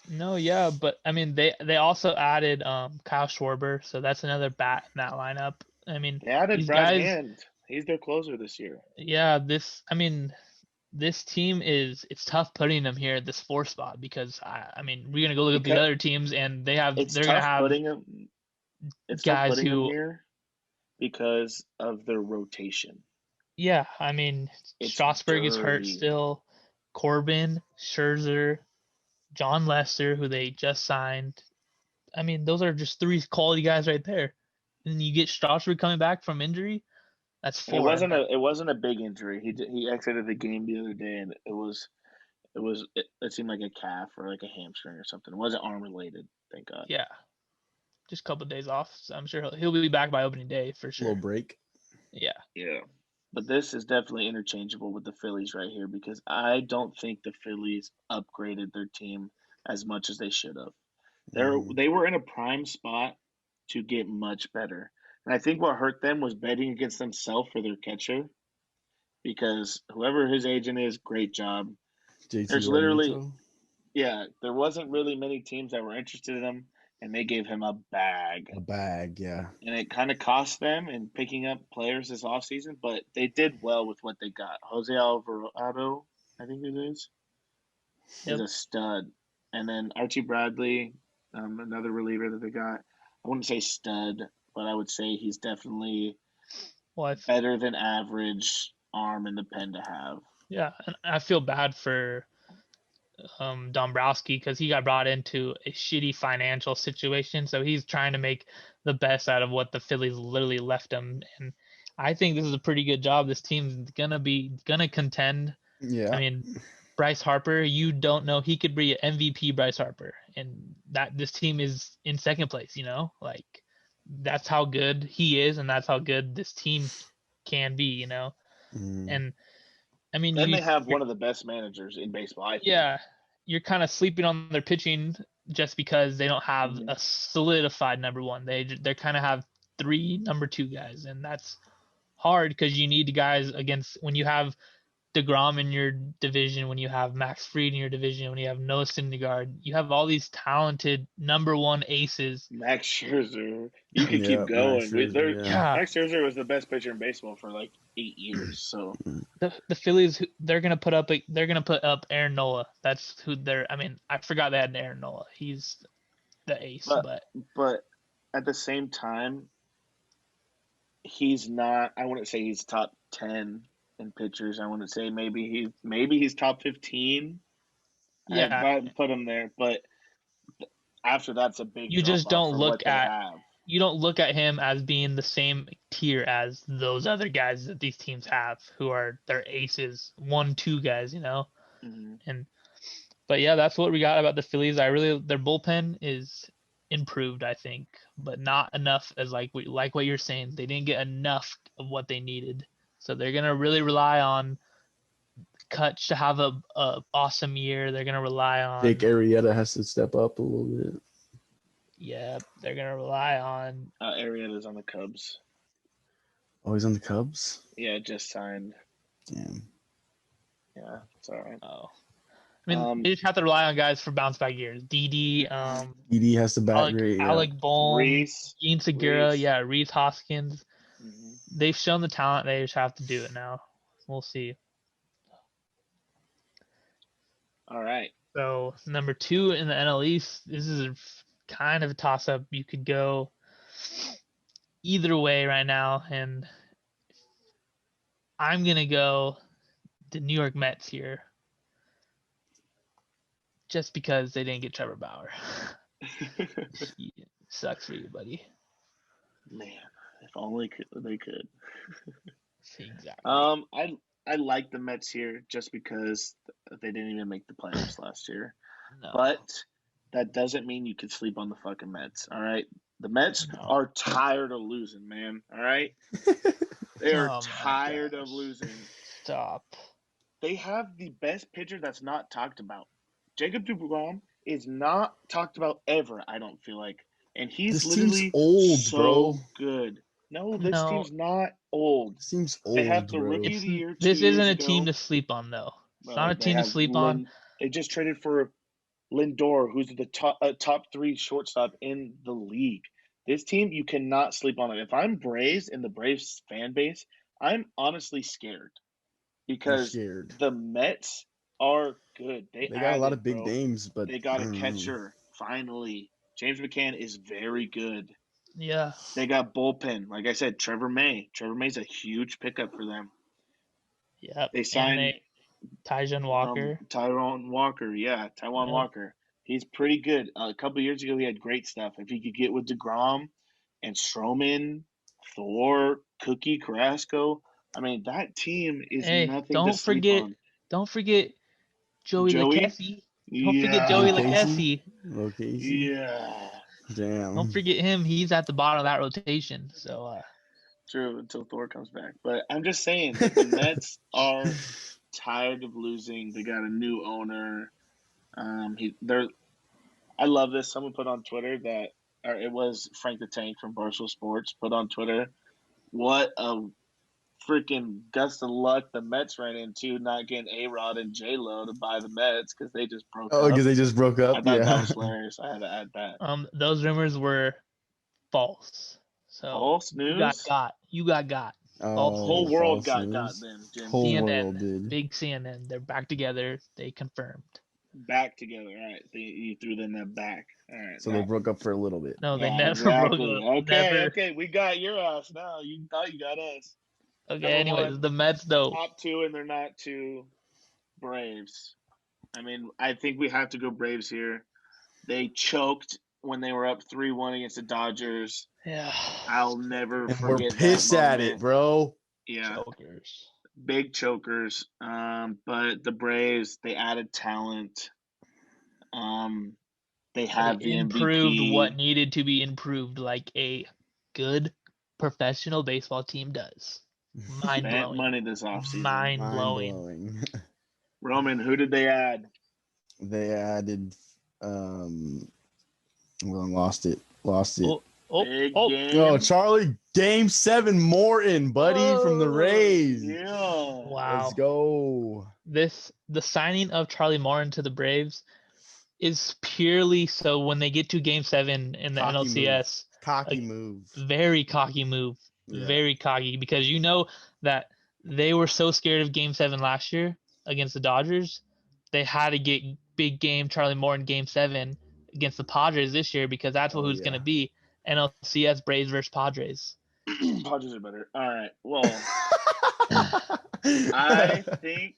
No, yeah, but I mean they also added Kyle Schwarber, so that's another bat in that lineup. I mean, They added these Brad guys, Hand. He's their closer this year. yeah, this team it's tough putting them here at this 4 spot because I mean we're gonna go look at the Because other teams and they're gonna tough have putting him. It's tough guys putting him who, here because of their rotation. yeah, I mean It's Strasburg is hurt dirty. still, Corbin, Scherzer, John Lester, who they just signed. I mean, those are just 3 quality guys right there. And you get Strasburg coming back from injury. That's 4. It wasn't a big injury. He exited the game the other day, and it seemed like a calf or like a hamstring or something. It wasn't arm related. Thank God. Yeah, just a couple of days off. So I'm sure he'll be back by opening day for sure. Little break. Yeah. Yeah. But this is definitely interchangeable with the Phillies right here because I don't think the Phillies upgraded their team as much as they should have. They were in a prime spot to get much better. And I think what hurt them was betting against themselves for their catcher because whoever his agent is, great job. JT There's literally, Realmuto? yeah, there wasn't really many teams that were interested in him, and they gave him a bag. A bag, yeah. And it kind of cost them in picking up players this offseason, but they did well with what they got. Jose Alvarado, I think it is Yep. a stud. And then Archie Bradley, another reliever that they got. I wouldn't say stud, but I would say he's definitely better than average arm in the pen to have. Yeah, and I feel bad for Dombrowski because he got brought into a shitty financial situation, so he's trying to make the best out of what the Phillies literally left him. And I think this is a pretty good job. This team's gonna contend. Yeah. I mean, Bryce Harper, you don't know, he could be an MVP Bryce Harper, and that this team is in second place. Like that's how good he is, and that's how good this team can be. And I mean, then they have one of the best managers in baseball. I think. Yeah, you're kind of sleeping on their pitching just because they don't have a solidified number one. They kind of have 3 number 2 guys, and that's hard because you need guys against when you have DeGrom in your division, when you have Max Fried in your division, when you have Noah Syndergaard, you have all these talented number 1 aces. Max Scherzer, you can keep going. Max Scherzer was the best pitcher in baseball for like 8 years. So the Phillies, they're gonna put up Aaron Nola. That's who they're. I mean, I forgot they had an Aaron Nola. He's the ace, but at the same time, he's not. I wouldn't say he's top 10 in pitchers. I wouldn't say maybe he's top 15. Yeah, I'd put him there, but after that's a big. You just don't look at him as being the same tier as those other guys that these teams have, who are their aces, 1-2 guys, But yeah, that's what we got about the Phillies. Their bullpen is improved, I think, but not enough as like what you're saying. They didn't get enough of what they needed. So they're going to really rely on Kutch to have a awesome year. They're going to rely on Jake Arrieta has to step up a little bit. Yeah, they're going to rely on Arrieta's on the Cubs. Oh, he's on the Cubs? Yeah, just signed. Damn. Yeah, it's all right. Oh. I mean, they just have to rely on guys for bounce back years. Didi has to bat great. Alec Bohm, Reese, Ian Segura, Reese Hoskins. They've shown the talent. They just have to do it now. We'll see. All right. So number 2 in the NL East. This is kind of a toss-up. You could go either way right now, and I'm gonna go the New York Mets here, just because they didn't get Trevor Bauer. Sucks for you, buddy. Man, if only they could. Exactly. I like the Mets here just because they didn't even make the playoffs last year. No. But that doesn't mean you can sleep on the fucking Mets, all right? The Mets are tired of losing, man, all right? They are tired of losing. Stop. They have the best pitcher that's not talked about. Jacob deGrom is not talked about ever, I don't feel like. And he's literally old, so bro. good. No, this No, team's not old. Seems They have old, the bro. rookie of the year 2 this isn't years a team ago. to sleep on, though. It's not Bro, a they team to have sleep on. They just traded for Lindor, who's the top 3 shortstop in the league. This team, you cannot sleep on it. If I'm Braves and the Braves fan base, I'm honestly scared You're because scared. the Mets are good. They They got a lot added, of big bro. names, but They got I a don't know. catcher finally. James McCann is very good. Yeah. They got bullpen. Like I said, Trevor May. Trevor May's a huge pickup for them. Yep. They And signed Tyjon Walker. Taiwan Walker. Yeah, Taiwan Yep. Walker. He's pretty good. A couple years ago, he had great stuff. If he could get with DeGrom and Stroman, Thor, Cookie, Carrasco, I mean, that team is Hey, nothing to sleep on. don't forget Joey Joey? LaCassie. Don't forget Yeah. Joey Casey? LaCassie. Casey? Yeah. Damn. Don't forget him. He's at the bottom of that rotation. So True, until Thor comes back. But I'm just saying that the Mets are tired of losing. They got a new owner. I love this. Someone put on Twitter that, or it was Frank the Tank from Barstool Sports put on Twitter, what a freaking gust of luck the Mets ran into not getting A-Rod and J-Lo to buy the Mets because they just broke Oh, up. because they just broke up? I thought that Yeah. was hilarious. I had to add that. those rumors were false. So False news? You got. False Whole Oh, news. world false got news. then, Jim. Whole CNN, world did. big CNN. They're back together. They confirmed. Back together. All right. You threw them that back. All right. So they broke up for a little bit. No, they Yeah, never broke exactly. up. Never. Okay. We got your ass now. You thought you got us. Okay. Number Anyways, one, the Mets though. top 2, and they're not 2. Braves. I mean, I think we have to go Braves here. They choked when they were up 3-1 against the Dodgers. Yeah. I'll never And we're forget that pissed at moment. it, bro. Yeah, Chokers. big chokers. But the Braves, they added talent. They have They the improved what MVP. needed to be improved, like a good professional baseball team does. Mind Spent blowing. money this offseason. Mind Mind blowing. blowing. Roman, who did they add? They added well, lost it. Big game. Oh, Charlie, game 7 Morton, buddy, from the Rays. Yeah. Wow. Let's go. The signing of Charlie Morton to the Braves is purely so when they get to game 7 in the Cocky NLCS. Cocky move. Very cocky move. Yeah. Very cocky because you know that they were so scared of game 7 last year against the Dodgers. They had to get big game Charlie Morton game 7 against the Padres this year because that's what who's going to be NLCS Braves versus Padres. Padres are better. All right. Well, I think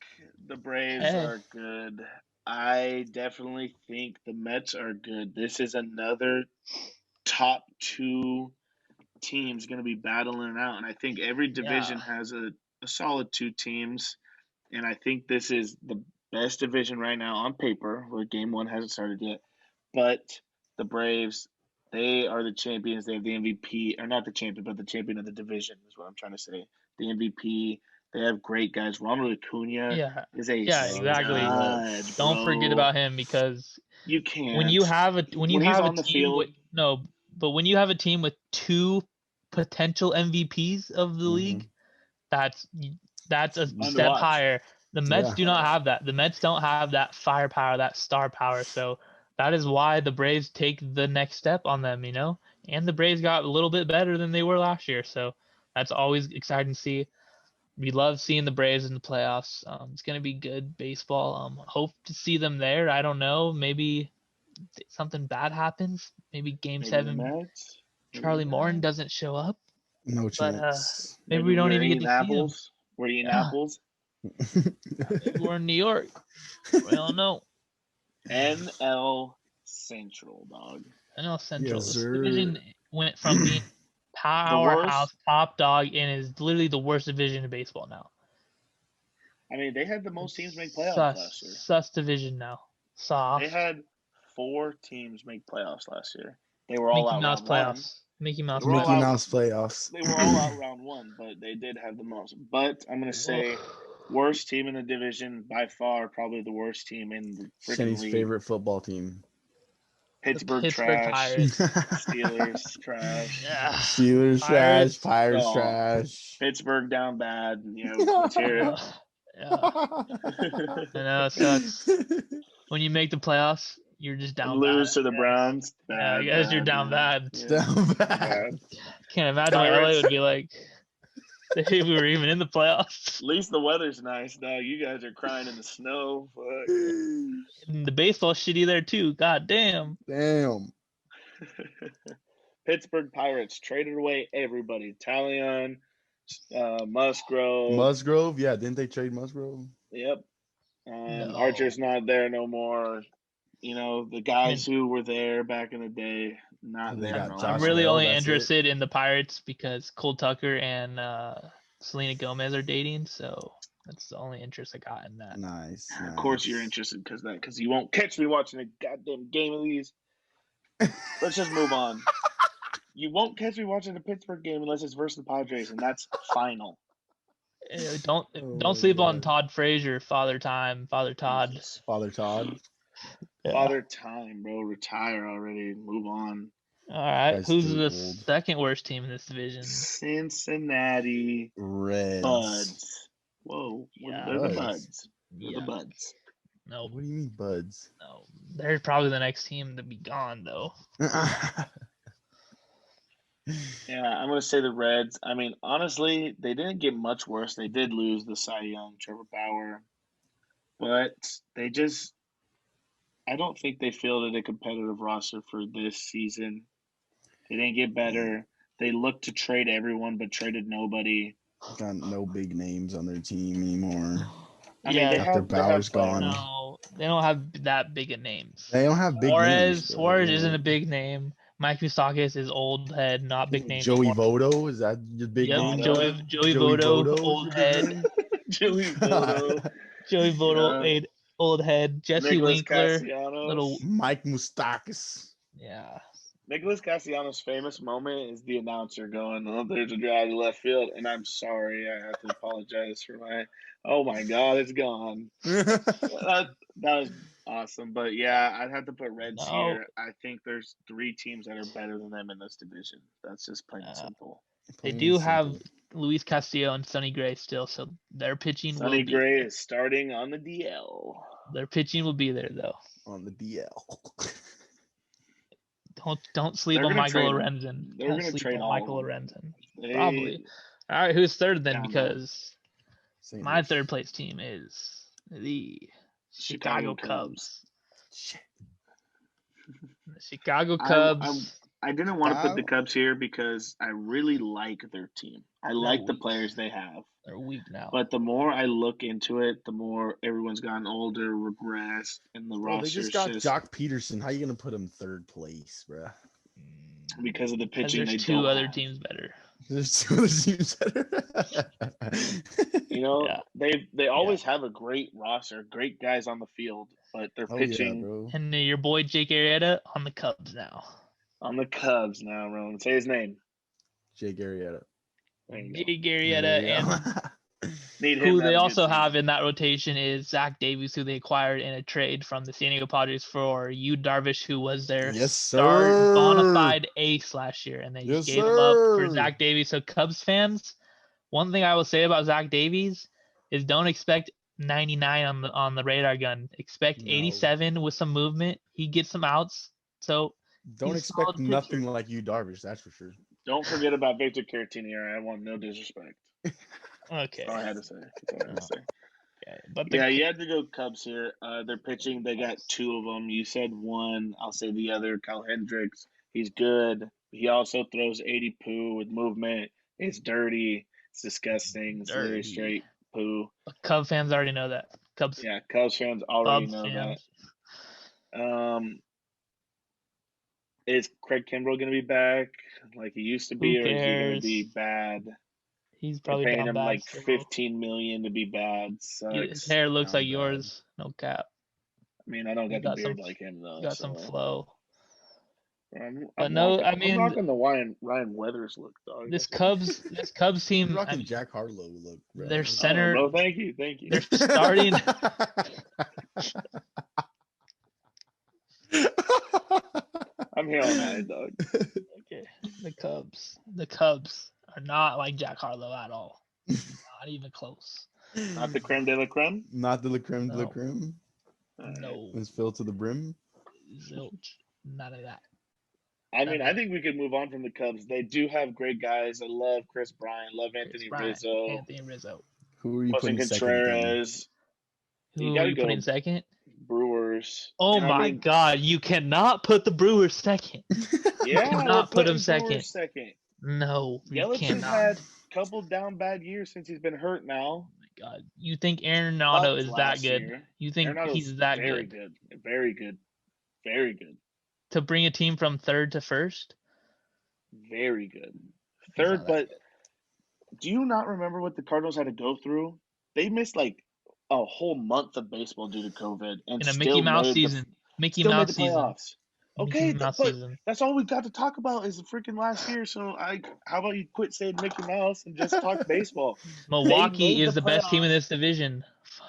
the Braves are good. I definitely think the Mets are good. This is another top 2 teams going to be battling it out. And I think every division has a solid 2 teams. And I think this is the best division right now on paper, where game 1 hasn't started yet. But the Braves, they are the champions. They have the MVP, or not the champion, but the champion of the division is what I'm trying to say. The MVP. They have great guys. Ronald Acuna is a exactly. stud, Don't forget about him because you can't. when you have a when he's on the team field, but when you have a team with 2 potential MVPs of the league, that's a step higher. The Mets do not have that. The Mets don't have that firepower, that star power. So that is why the Braves take the next step on them, you know? And the Braves got a little bit better than they were last year. So that's always exciting to see. We love seeing the Braves in the playoffs. It's going to be good baseball. Hope to see them there. I don't know. Maybe something bad happens. Maybe game 7, Charlie Morton doesn't show up. No chance. Maybe we don't even get to see him. We're eating apples. We're in New York. We don't know. NL Central, dog. NL Central. Yes, this sir. division went from being powerhouse, top dog, and is literally the worst division in baseball now. I mean, they had the most teams make playoffs last year. Sus division now. Soft. They had 4 teams make playoffs last year. They were all out round 1. Mickey Mouse playoffs. They were all out round 1, but they did have the most. But I'm going to say worst team in the division by far, probably the worst team in the freaking Shenny's league. favorite football team. Pittsburgh Pittsburgh trash. Pirates. Steelers trash. Yeah. Steelers Pirates. trash. Pirates Oh, trash. Pittsburgh down bad. Let's hear Yeah. I know it sucks. When you make the playoffs, you're just and down lose bad. to the Browns. Yeah, I Bad, guess you're bad, down bad. Yeah, Down bad. bad. Can't imagine what LA Pirates. would be like if we were even in the playoffs. At least the weather's nice, dog. You guys are crying in the snow. Fuck. And the baseball's shitty there too. God damn. Damn. Pittsburgh Pirates traded away everybody. Talion, Musgrove. Musgrove, yeah, didn't they trade Musgrove? Yep. No. Archer's not there no more. The guys who were there back in the day, not They there got no Josh I'm more. really Bell, only that's interested in the Pirates because Cole Tucker and Selena Gomez are dating, so that's the only interest I got in that. Nice. Of course you're interested because you won't catch me watching a goddamn game of these. Let's just move on. You won't catch me watching a Pittsburgh game unless it's versus the Padres, and that's final. Don't sleep on Todd Frazier, Father Time, Father Todd. Jesus. Father Todd. Yeah. Father Time, bro. Retire already. Move on. All right. Guy's Who's too the old. second worst team in this division? Cincinnati Reds. Buds. Whoa. Yeah. They're the Buds. Buds. They're the Yeah. Buds. No, What do you mean, buds? no. They're probably the next team to be gone, though. Yeah, I'm going to say the Reds. I mean, honestly, they didn't get much worse. They did lose the Cy Young, Trevor Bauer. But I don't think they fielded a competitive roster for this season. They didn't get better. They looked to trade everyone, but traded nobody. Got no big names on their team anymore. I mean, they After have Bauer's players. gone. No, they don't have that big of names. They don't have big names. Suarez isn't a big name. Mike Moustakas is old head, not big name. Joey anymore. Votto, is that your big Yep, name? Joey Votto, is old your big head. name? Joey Votto. Joey Votto, old head. Jesse Nicholas Winkler, Castellanos. little. Mike Moustakas. Yeah. Nicholas Castellanos' famous moment is the announcer going, "Oh, there's a drive to left field," and I'm sorry, I have to apologize for oh my God, it's gone. that was awesome, but yeah, I'd have to put Reds here. I think there's 3 teams that are better than them in this division. That's just plain and simple. They do have Luis Castillo and Sonny Gray still, so their pitching Sonny will be Gray there. is starting on the DL. Their pitching will be there though. On the DL. Don't sleep They're on gonna Michael trade- Lorenzen. they're Don't gonna sleep trade on all Michael of them. Lorenzen. Probably. All right, who's third then? Down low. Because St. my Louis. third place team is the Chicago Cubs. Shit. The Chicago Cubs. I didn't want to put the Chicago? Cubs here because I really like their team. I like the players they have. They're weak now. But the more I look into it, the more everyone's gotten older, regressed, and the Bro, they roster's just got Jock Peterson. How you gonna put him third place, bro? because of the Because pitching. there's They don't two other have. teams better. There's 2 other teams better. Yeah. They always have a great roster, great guys on the field, but their pitching bro. And your boy Jake Arrieta on the Cubs now. on the Cubs now, Rowan. Say his name. Jake Arrieta. There you go. Jake Arrieta and Need him who to they have a also good have season. in that rotation is Zach Davies, who they acquired in a trade from the San Diego Padres for Yu Darvish, who was their Yes, star sir. bona fide ace last year, and they Yes, just gave him up for sir. Zach Davies. So Cubs fans, one thing I will say about Zach Davies is don't expect 99 on the radar gun. Expect No. 87 with some movement. He gets some outs. So Don't he's a expect solid nothing pitcher. like you, Darvish. That's for sure. Don't forget about Victor Caratini. I want no disrespect. Okay. That's all I had to say. Okay. But Yeah, you had to go Cubs here. They're pitching. They got 2 of them. You said one. I'll say the other. Kyle Hendricks. He's good. He also throws 80 poo with movement. It's dirty. It's disgusting. It's very Dirty. straight poo. Cub fans already know that. Cubs fans already Cubs know fans. that. Is Craig Kimbrell going to be back like he used to be, Who or is he going to cares? be bad? He's They're probably paying down him bad. like still. $15 million to be bad. His Sucks. hair looks Down like bad. yours. No cap. I mean, I don't You got the got beard some- like him though. Got some flow. I'm no, rocking, I mean- I'm rocking the Ryan Weathers look, dog. This Cubs You're team, rocking Jack Harlow look, bro. their center, bro, thank you. they're starting. I'm here all night, dog. Okay. The Cubs are not like Jack Harlow at all. Not even close. Not the creme de la creme. Not the creme de la No. creme. All right. No. It's filled to the brim. Zilch. None of that. I mean, I think we could move on from the Cubs. They do have great guys. I love Chris Bryant. Love Anthony Rizzo. Anthony Rizzo. Who are you Austin putting second? Then? Contreras. Who gotta are you go putting second? Brewers. Oh And my God! You cannot put the Brewers second. Yeah, cannot we're put him putting second. Brewers second. No, you Yelich has cannot. had a couple down bad years since he's been hurt now. God, you think Arenado Sucked is that last good? year. You think Arenado's he's that very good Very good. Very good. to bring a team from third to first? Very good. He's Third, not that but good. do you not remember what the Cardinals had to go through? They missed like a whole month of baseball due to COVID, and In a still Mickey Mouse made season. Mickey still made Mouse the season. playoffs. Okay, Mickey Mouse but season. that's all we got to talk about is the freaking last year. So how about you quit saying Mickey Mouse and just talk baseball? Milwaukee made is the the best team in playoffs. this division.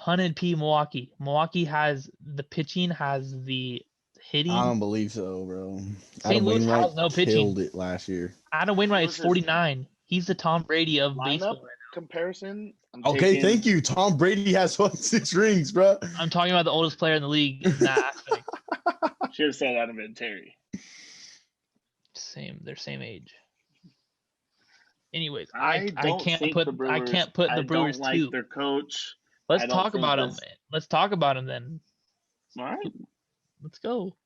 100p Milwaukee. Milwaukee has the pitching, has the hitting. I don't believe so, bro. St. Louis Wainwright has no pitching. killed it last year. Adam Wainwright is Versus 49. He's the Tom Brady of Lineup baseball. comparison. Okay, thank you. Tom Brady has 6 rings, bro. I'm talking about the oldest player in the league in that aspect. Should have said Adam Vinatieri. They're same age. Anyways, I can't put the Brewers don't like two. their coach. Let's I don't talk think about them. this- Let's talk about them then. All right. Let's go.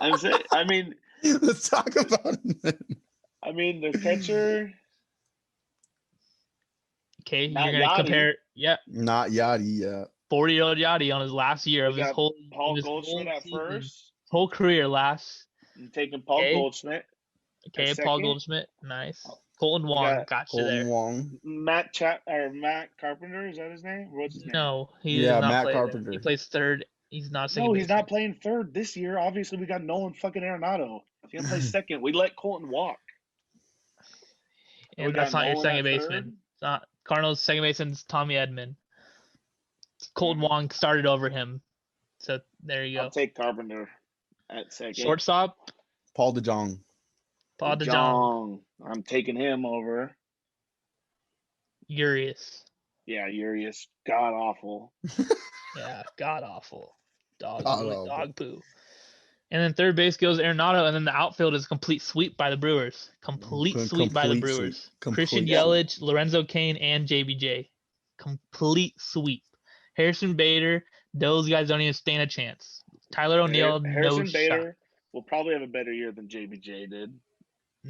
I mean, Let's talk about it. their catcher. Okay, Not you're gonna Yachty. compare. Yeah, Not Yachty, yeah. 40-year-old Yachty on his last year of We his got whole Paul his whole Goldschmidt at season, first. whole career last. I'm taking Paul Okay. Goldschmidt. Okay, At Paul second. Goldschmidt, nice. Colton Wong got got you Colton there. Wong. Matt Carpenter, is that his name? What's his name? No, he Yeah, does not Matt play there. Carpenter. He plays third. He's not second. No, he's baseman. not playing third this year. Obviously, we got Nolan fucking Arenado. He's gonna play second. We let Colton walk. And We that's got not your Nolan second at baseman. third. It's not Cardinals' second baseman's Tommy Edman. Colton Mm-hmm. Wong started over him. So there you go. I'll take Carpenter at second. Shortstop, Paul DeJong. Paul DeJong. Jong. I'm taking him over. Urias. Yeah, Urias. God awful. Yeah, god awful. Dog, God really awful. dog poo. And then third base goes Arenado, and then the outfield is a complete sweep by the Brewers. Complete sweep by the Complete Brewers. sweep. Christian Complete Yelich, Lorenzo Cain, and JBJ. Complete sweep. Harrison Bader, those guys don't even stand a chance. Tyler O'Neill, no Harrison shot. Bader will probably have a better year than JBJ did.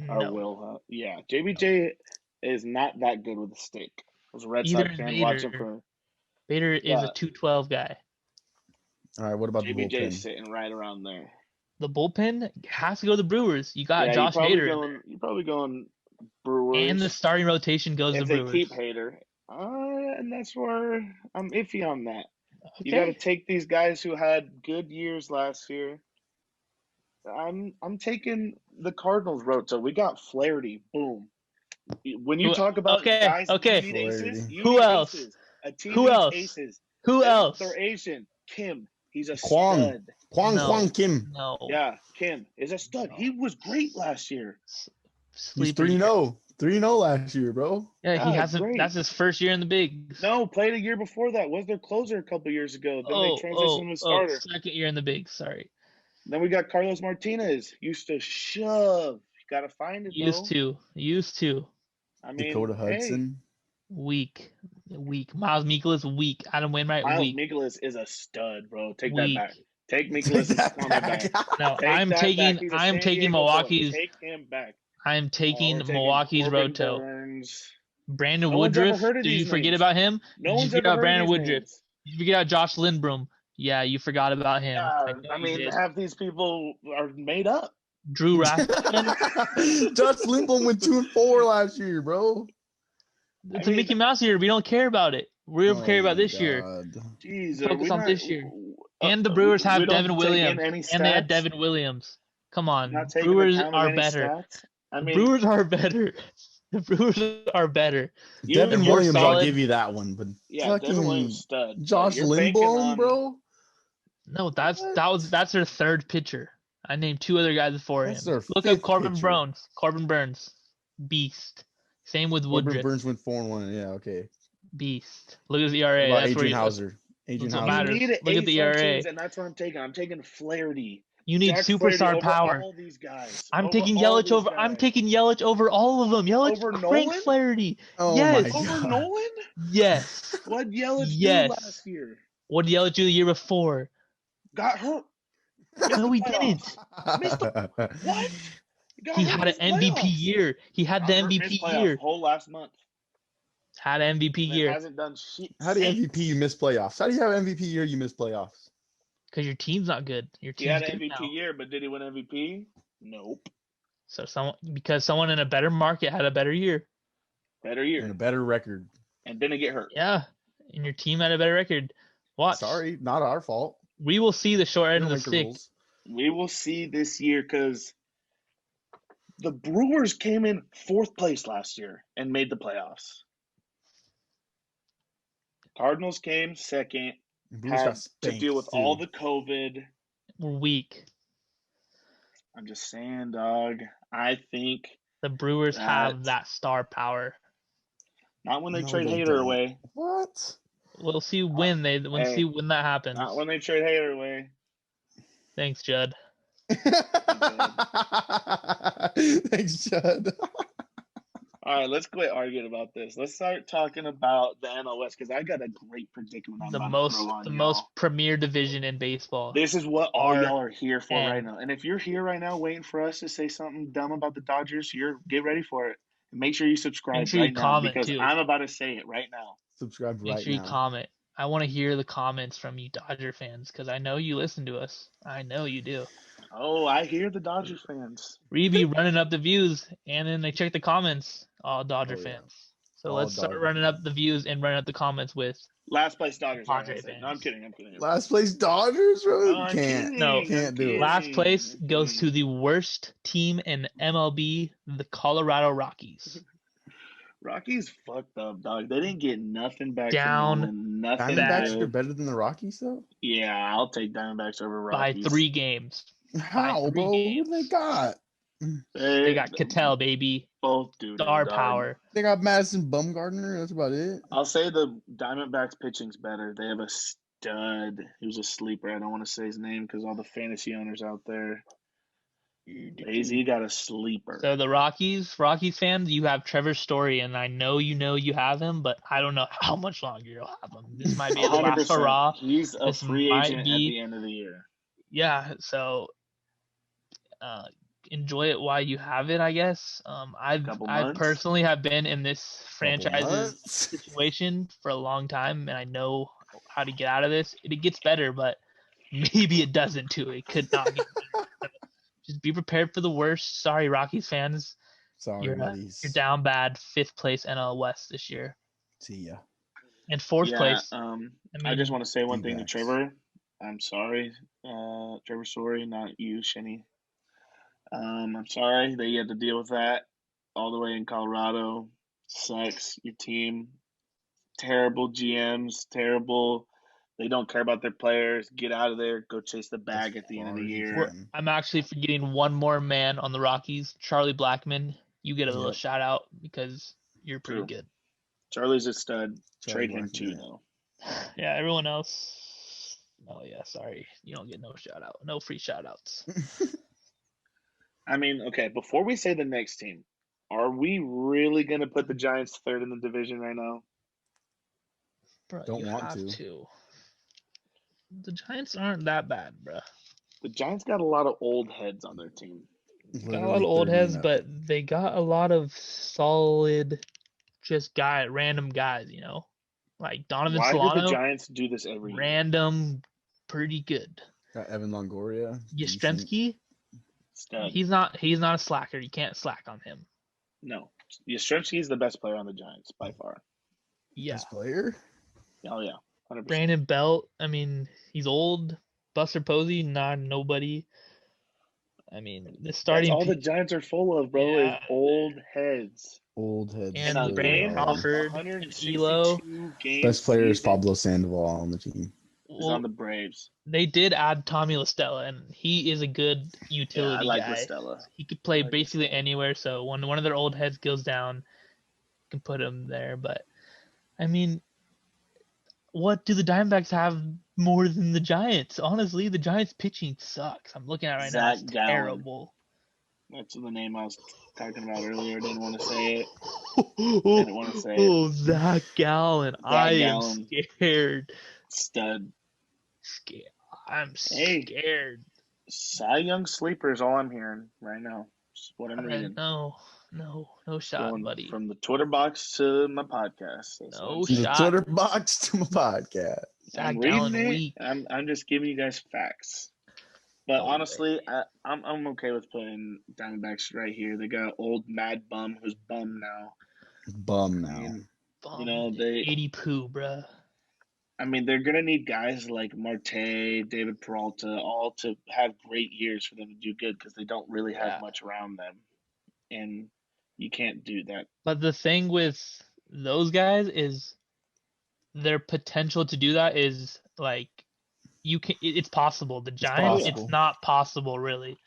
Or No. will. Yeah, JBJ is not that good with a stick. I was a Red Either Sox is fan Bader. watching for Bader is Yeah. a 212 guy. All right, what about the JBJ bullpen? sitting right around there. The bullpen has to go to the Brewers. You got Yeah, Josh Hader. in there. you're probably going Brewers. And the starting rotation goes to if they Brewers. keep Hader. And that's where I'm iffy on that. Okay. You got to take these guys who had good years last year. I'm taking the Cardinals road. So we got Flaherty. Boom. When you talk about guys who need aces, Flaherty. you Who need else? aces. A team Who needs else? aces. Who else? They're Asian. Kim. He's a Kwang. stud. Kwang Kim. No. Yeah, Kim is a stud. No. He was great last year. He's Sleeper. 3-0. 3-0 last year, bro. Yeah, he Yeah, hasn't. great. That's his first year in the bigs. No, played a year before that. Was their closer a couple years ago. Then they transitioned to starter. Second year in the bigs. Sorry. Then we got Carlos Martinez. Used to shove. You got to find it, Used to. I mean, Dakota hey, Hudson. Weak. Miles Mikolas, weak. Adam Wainwright, Miles weak. Mikolas is a stud, bro. Take Weak. that back. Take Take Mikolas' that comment back. back. No, Take I'm that taking. back. He's a I'm San taking Diego boy. Milwaukee's. Take him back. I'm taking We're Milwaukee's Corbin Roto. Burns. Brandon No one's ever Woodruff. heard of Did you these forget names. about him? No Did one's you forget ever about heard Brandon of these Woodruff? names. Did you forget about Josh Lindbrom? Yeah, you forgot about him. Yeah, know I you mean, did. half these people are made up. Drew Rasmussen. Josh Lindblom went 2-4 last year, bro. It's I a mean- Mickey Mouse year. We don't care about it. We don't care about this year. Jeez, Focus on this year. uh, And the Brewers we have don't Devin take Williams. in any And they had stats? Devin Williams. Come on. Not taking Brewers account of are any better. stats? I The mean, Brewers are better. The Brewers are better. Devin They're more Williams, I'll solid. give you that one, but yeah, fucking Devin Williams stud. but Josh you're banking Lindblom, on- bro. No, that's their third pitcher. I named 2 other guys before That's him. their Look up fifth Corbin pitcher. Burns. Corbin Burns, beast. Same with Corbin Woodruff, Burns went 4-1. Yeah, okay. beast. Look at the What ERA. about That's where Adrian you. Hauser? Adrian That's what Hauser. You matters. need Look at 8 the ERA. functions, and that's what I'm taking. I'm taking Flaherty. You need Jack Flaherty superstar over power. all these guys. I'm over taking all Yelich these over. guys. I'm taking Yelich over all of them. Yelich Over cranks Nolan? Flaherty. Oh Yes. my Over God. Nolan? Yes. What did Yelich do Yes. last year? What did Yelich do the year before? Got hurt. Missed No, the he playoffs. didn't. Missed the what? Got He hurt, had an missed MVP playoffs. year. He had the Got hurt, MVP missed playoffs year. whole last month. Had an MVP And year. hasn't done shit. How do you MVP you miss playoffs? How do you have MVP year you miss playoffs? Because your team's not good. Your He team's had an good MVP now. year, but did he win MVP? Nope. So someone in a better market had a better year. Better year. And a better record. And didn't get hurt. Yeah. And your team had a better record. Watch. Sorry, not our fault. We will see the short We end don't of the make the stick. rules. We will see this year because the Brewers came in 4th place last year and made the playoffs. Cardinals came 2nd, Brewers had got to spanked, deal with too. all the COVID. We're weak. I'm just saying, dog. I think The Brewers have That- that star power. not when they No, trade they Hader don't. away. What? We'll see when Hey, when that happens. Not when they trade Hader away. Thanks, Judd. Thanks, Chad. All right, let's quit arguing about this. Let's start talking about the NL West because I got a great predicament I'm The about to throw on y'all. most premier division in baseball. This is what all Our y'all are here for right end. now. And if you're here right now waiting for us to say something dumb about the Dodgers, get ready for it. And make sure you subscribe Make sure you right now comment, because too. I'm about to say it right now. Subscribe Make right sure you now. comment. I want to hear the comments from you Dodger fans because I know you listen to us. I know you do. Oh, I hear the Dodgers fans. We be running up the views, and then they check the comments. All Dodger Oh, yeah. fans. So All let's start Dodger running up fans. the views and running up the comments with Last place Dodgers. all right, Padre I'll say it. No, I'm fans. kidding. Last place Dodgers, bro? No, I'm Can't. kidding. No, I'm Can't do it. kidding. Last place I'm goes to kidding. the worst team in MLB, the Colorado Rockies. Rockies fucked up, dog. They didn't get nothing back Down from Nolan. Nothing Diamondbacks are good. better than the Rockies, though? Yeah, I'll take Diamondbacks over by Rockies. 3 games. How, 3 bro? What do they games. got? They got Cattell, baby. both doo-doo, Star dog. power. They got Madison Bumgarner. That's about it. I'll say the Diamondbacks pitching's better. They have a stud. He was a sleeper. I don't want to say his name because all the fantasy owners out there. AZ got a sleeper. So the Rockies fans, you have Trevor Story, and I know you have him, but I don't know how much longer you'll have him. This might be the last 100%. hurrah. He's a This free might agent be- at the end of the year. Yeah, so enjoy it while you have it, I guess. I Couple months. personally have been in this franchise's months. situation for a long time, and I know how to get out of this. It gets better, but maybe it doesn't too. It could not get better. Just be prepared for the worst. Sorry, Rockies fans. Sorry, You're buddies. down bad. 5th place NL West this year. See ya. And 4th place. I just want to say one thing to D-backs. Trevor. I'm sorry, Trevor Story, not you, Shinny. I'm sorry that you had to deal with that all the way in Colorado. Sucks. Your team, terrible GMs, terrible. They don't care about their players. Get out of there. Go chase the bag at the end of the far as you year. can. I'm actually forgetting one more man on the Rockies, Charlie Blackmon. You get a little Yep. shout out because you're pretty True. good. Charlie's a stud. Charlie Trade him Blackmon, too, yeah. though. Yeah, everyone else. Oh yeah, sorry. You don't get no shout out. No free shout outs. I mean, okay, before we say the next team, are we really going to put the Giants third in the division right now? Bro, Don't you want have to. The Giants aren't that bad, bro. The Giants got a lot of old heads on their team. Got a lot Literally of old 30 heads, and up. but they got a lot of solid, just random guys, you know? Like Donovan Why do the Solano, Giants do this every year? random, pretty good. Got Evan Longoria. decent. Yastrzemski, Stud. he's not a slacker. You can't slack on him. No. Yastrzemski is the best player on the Giants by far. Yeah. Best player? Oh, yeah. 100%. Brandon Belt, I mean, he's old. Buster Posey, nobody. I mean, the That's starting all the Giants are full of, bro, Yeah. is old heads. Old heads. And In a really Brandon game are. of Crawford, 162 Elo. game Best player is season, Pablo Sandoval on the team. is on the Braves. They did add Tommy La Stella, and he is a good Yeah, utility I like guy. La Stella. He could play I like basically La Stella. anywhere. So when one of their old heads goes down, you can put him there. But I mean, what do the Diamondbacks have more than the Giants? Honestly, the Giants pitching sucks. I'm looking at it right now. Zach It's Gallen. terrible. That's the name I was talking about earlier. Didn't want to say it. Didn't want to say it. Zach Gallen. I am scared. Stud. I'm scared. Cy Young sleeper is all I'm hearing right now. That's what I'm reading. No shot, Going buddy. from the Twitter box to my podcast. No From the shot. Twitter box to my podcast. I'm Zach reading Gallen it. weak. I'm just giving you guys facts. But No honestly, way. I'm okay with putting Diamondbacks right here. They got old Mad Bum who's bum now. Bum now. You know, they 80 poo, bruh. I mean, they're gonna need guys like Marte, David Peralta, all to have great years for them to do good because they don't really have much around them, and you can't do that. But the thing with those guys is their potential to do that is like you can. It's possible. The Giants, it's not possible, really.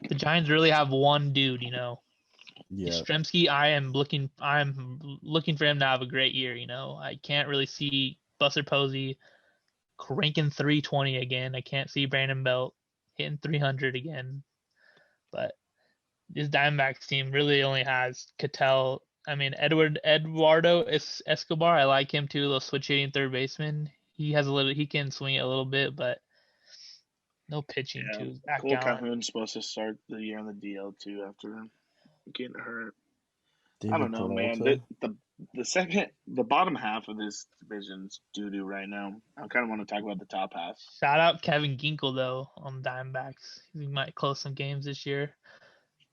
The Giants really have one dude, you know. Yeah. Yastrzemski, I'm looking for him to have a great year, you know. I can't really see Buster Posey cranking 320 again. I can't see Brandon Belt hitting 300 again. But this Diamondbacks team really only has Cattell. I mean, Eduardo Escobar, I like him too, a little switch hitting third baseman. He can swing it a little bit, but no pitching too. Cole Calhoun's supposed to start the year on the DL too after getting hurt. I don't know, man. The bottom half of this division's doo-doo right now. I kind of want to talk about the top half. Shout out Kevin Ginkel though on the Diamondbacks. He might close some games this year.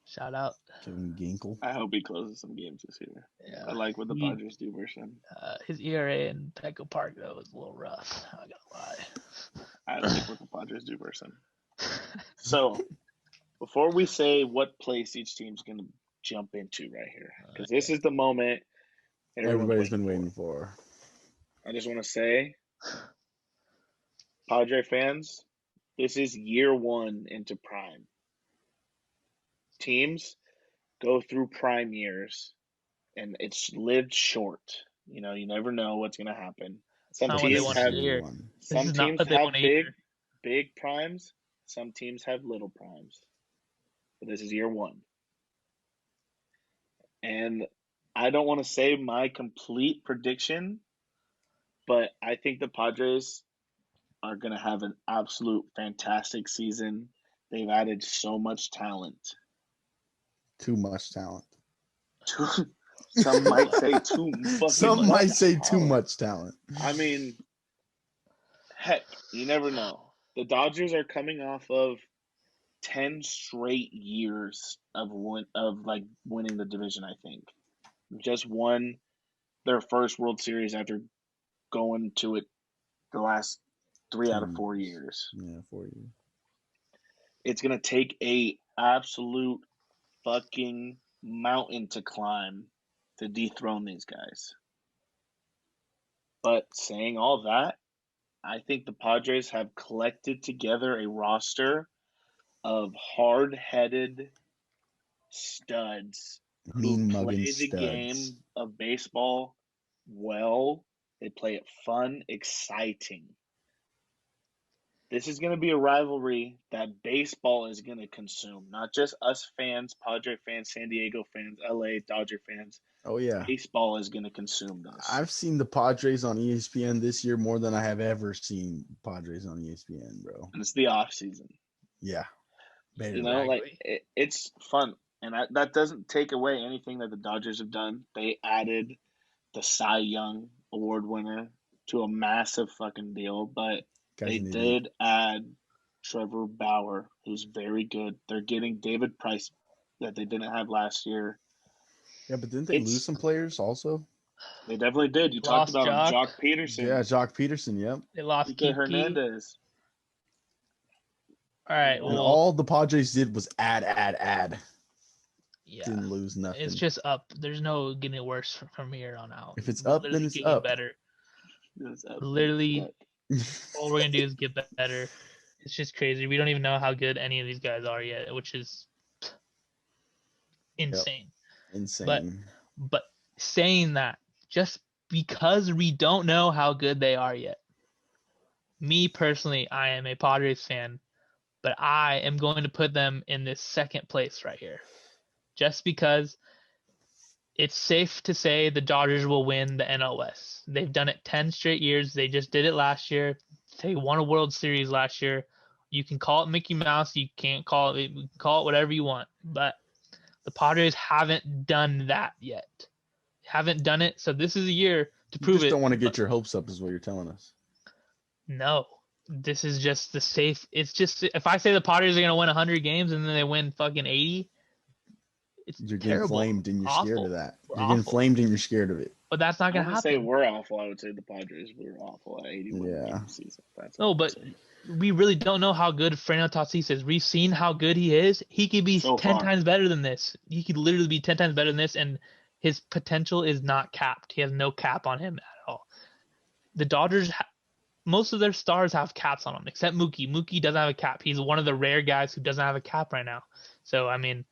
Shout out Kevin Ginkel. I hope he closes some games this year. Yeah, I like what the Padres do versus him. His ERA in Petco Park though is a little rough. I'm not gonna lie. I like what the Padres do versus him. So, before we say what place each team's gonna jump into right here, because this is the moment everybody's been waiting for. I just want to say, Padre fans, this is year one into prime. Teams go through prime years, and it's lived short. You know, you never know what's going to happen. Some teams have big primes. Some teams have little primes. But this is year one. And I don't want to say my complete prediction, but I think the Padres are going to have an absolute fantastic season. They've added so much talent. Too much talent. Some might say too fucking Some might say too much talent. I mean, heck, you never know. The Dodgers are coming off of 10 straight years of winning the division, I think. Just won their first World Series after going to it the last 3 out of 4 years. Yeah, 4 years. It's going to take a absolute fucking mountain to climb to dethrone these guys. But saying all that, I think the Padres have collected together a roster of hard-headed studs who play the game of baseball well. They play it fun, exciting. This is going to be a rivalry that baseball is going to consume. Not just us fans, Padre fans, San Diego fans, LA Dodger fans. Oh, yeah. Baseball is going to consume this. I've seen the Padres on ESPN this year more than I have ever seen Padres on ESPN, bro. And it's the off season. Yeah. You know, it's fun. And that doesn't take away anything that the Dodgers have done. They added the Cy Young Award winner to a massive fucking deal, but they did add Trevor Bauer, who's very good. They're getting David Price that they didn't have last year. Yeah, but didn't they lose some players also? They definitely did. You talked about Jock Peterson. Yeah, Jock Peterson, yep. They lost Kike Hernandez. All right. And all the Padres did was add. Yeah. Didn't lose nothing. It's just up. There's no getting worse from here on out. If it's up, then it's up. Better. Literally, all we're gonna do is get better. It's just crazy. We don't even know how good any of these guys are yet, which is insane. Yep. Insane. But saying that, just because we don't know how good they are yet, me personally, I am a Padres fan, but I am going to put them in this second place right here. Just because it's safe to say the Dodgers will win the NL West. They've done it 10 straight years. They just did it last year. They won a World Series last year. You can call it Mickey Mouse. You can't call it, whatever you want. But the Padres haven't done that yet. Haven't done it. So this is a year to prove it. You just don't want to get your hopes up is what you're telling us. No. This is just the safe. It's just, if I say the Padres are going to win 100 games and then they win fucking 80, you're getting terrible. Flamed and you're awful. Scared of that. We're you're awful. getting flamed and you're scared of it. But that's not going to happen. Say we're awful. I would say the Padres were awful at 81 game season. But we really don't know how good Fernando Tatis is. We've seen how good he is. He could be 10 times better than this. He could literally be 10 times better than this, and his potential is not capped. He has no cap on him at all. The Dodgers, most of their stars have caps on them, except Mookie. Mookie doesn't have a cap. He's one of the rare guys who doesn't have a cap right now. So, I mean,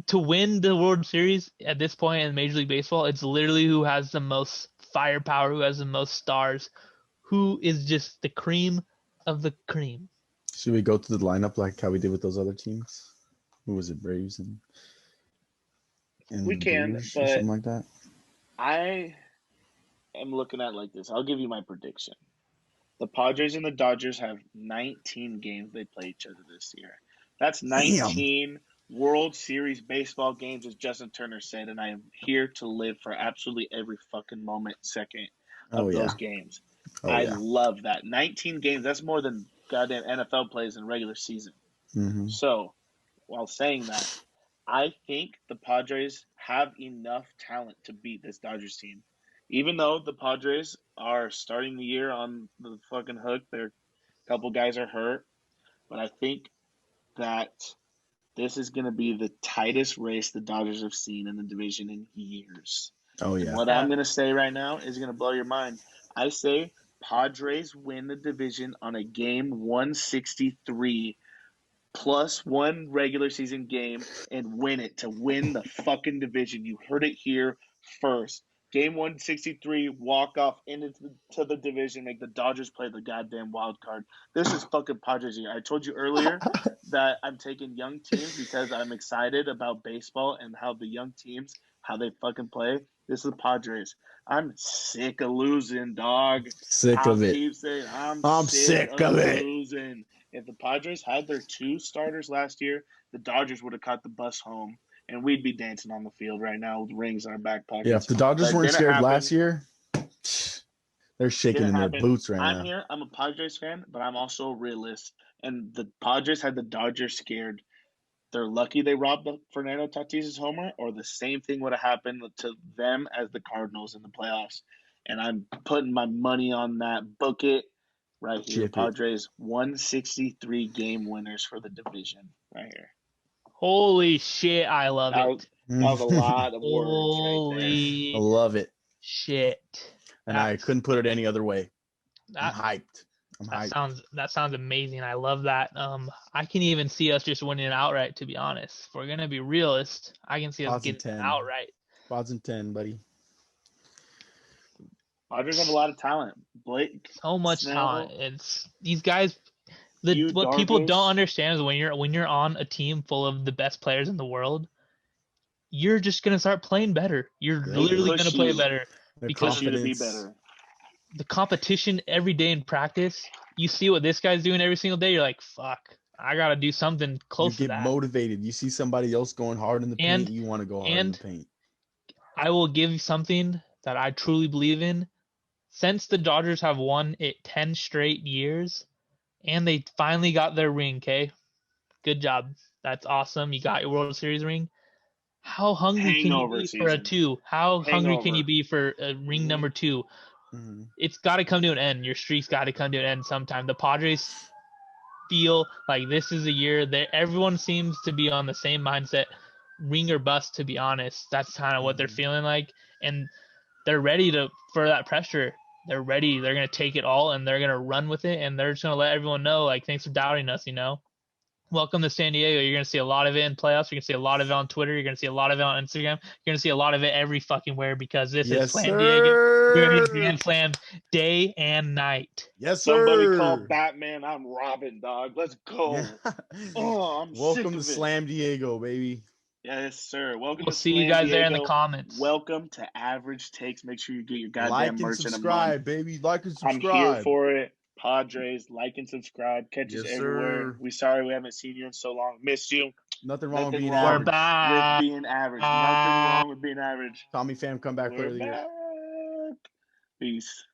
to win the World Series at this point in Major League Baseball, it's literally who has the most firepower, who has the most stars, who is just the cream of the cream. Should we go through the lineup like how we did with those other teams? Who was it, Braves and we can, Brewers but or something like that? I am looking at it like this. I'll give you my prediction. The Padres and the Dodgers have 19 games they play each other this year. That's 19 World Series baseball games, as Justin Turner said, and I am here to live for absolutely every fucking second of those games. I love that. 19 games, that's more than goddamn NFL plays in regular season. Mm-hmm. So, while saying that, I think the Padres have enough talent to beat this Dodgers team. Even though the Padres are starting the year on the fucking hook, a couple guys are hurt, but I think that this is going to be the tightest race the Dodgers have seen in the division in years. Oh, yeah. And what I'm going to say right now is going to blow your mind. I say Padres win the division on a game 163 plus one regular season game and win it to win the fucking division. You heard it here first. Game 163, walk off into the division, make the Dodgers play the goddamn wild card. This is fucking Padres year. I told you earlier that I'm taking young teams because I'm excited about baseball and how the young teams, how they fucking play. This is the Padres. I'm sick of losing, dog. Sick of it. Keep saying, I'm sick of it. Losing. If the Padres had their two starters last year, the Dodgers would have caught the bus home. And we'd be dancing on the field right now with rings in our back pockets. Yeah, if the Dodgers weren't scared last year, they're shaking in their boots right now. I'm a Padres fan, but I'm also a realist. And the Padres had the Dodgers scared. They're lucky they robbed Fernando Tatis' homer, or the same thing would have happened to them as the Cardinals in the playoffs. And I'm putting my money on that. Book it right here. Padres 163 game winners for the division right here. Holy shit, I love it. That was a lot of words right there. I love it. Shit. And I couldn't put it any other way. I'm hyped. That sounds amazing. I love that. I can even see us just winning it outright, to be honest. If we're going to be realist, I can see us getting it outright. Odds and 10, buddy. Padres have a lot of talent. Blake. So much talent. It's these guys. What people don't understand is when you're on a team full of the best players in the world, you're just gonna start playing better. You're literally gonna play better because you're gonna be better. The competition every day in practice, you see what this guy's doing every single day. You're like, fuck, I gotta do something close to that. You get motivated. You see somebody else going hard in the paint, you want to go hard in the paint. I will give you something that I truly believe in. Since the Dodgers have won it 10 straight years. And they finally got their ring, okay? Good job. That's awesome. You got your World Series ring. How hungry can you be for a 2? How hungry can you be for a ring number 2? Mm-hmm. It's got to come to an end. Your streak's got to come to an end sometime. The Padres feel like this is a year that everyone seems to be on the same mindset. Ring or bust, to be honest. That's kind of what they're feeling like. And they're ready for that pressure. they're ready. They're going to take it all and they're going to run with it, and they're just going to let everyone know, like, thanks for doubting us, Welcome to San Diego. You're going to see a lot of it in playoffs. You're going to see a lot of it on Twitter. You're going to see a lot of it on Instagram. You're going to see a lot of it every fucking where, because this is Slam Diego. We're going to be Grand Slam day and night. Yes, Somebody sir. call Batman. I'm Robin, dog. Let's go. Yeah. Oh, I'm Welcome sick to of it. Slam Diego, baby. Yes, sir. Welcome We'll to see Slam you guys Diego. there in the comments. Welcome to Average Takes. Make sure you get your goddamn Like and merch in a month. subscribe, baby. Like and I'm subscribe. here for it. Padres, like and subscribe. Catch us Yes, everywhere. sir. We sorry we haven't seen you in so long. Missed you. Nothing wrong with Nothing being wrong We're average. back. with being average. Nothing wrong with being average. Tommy fam, come back We're player of the year. back. Peace.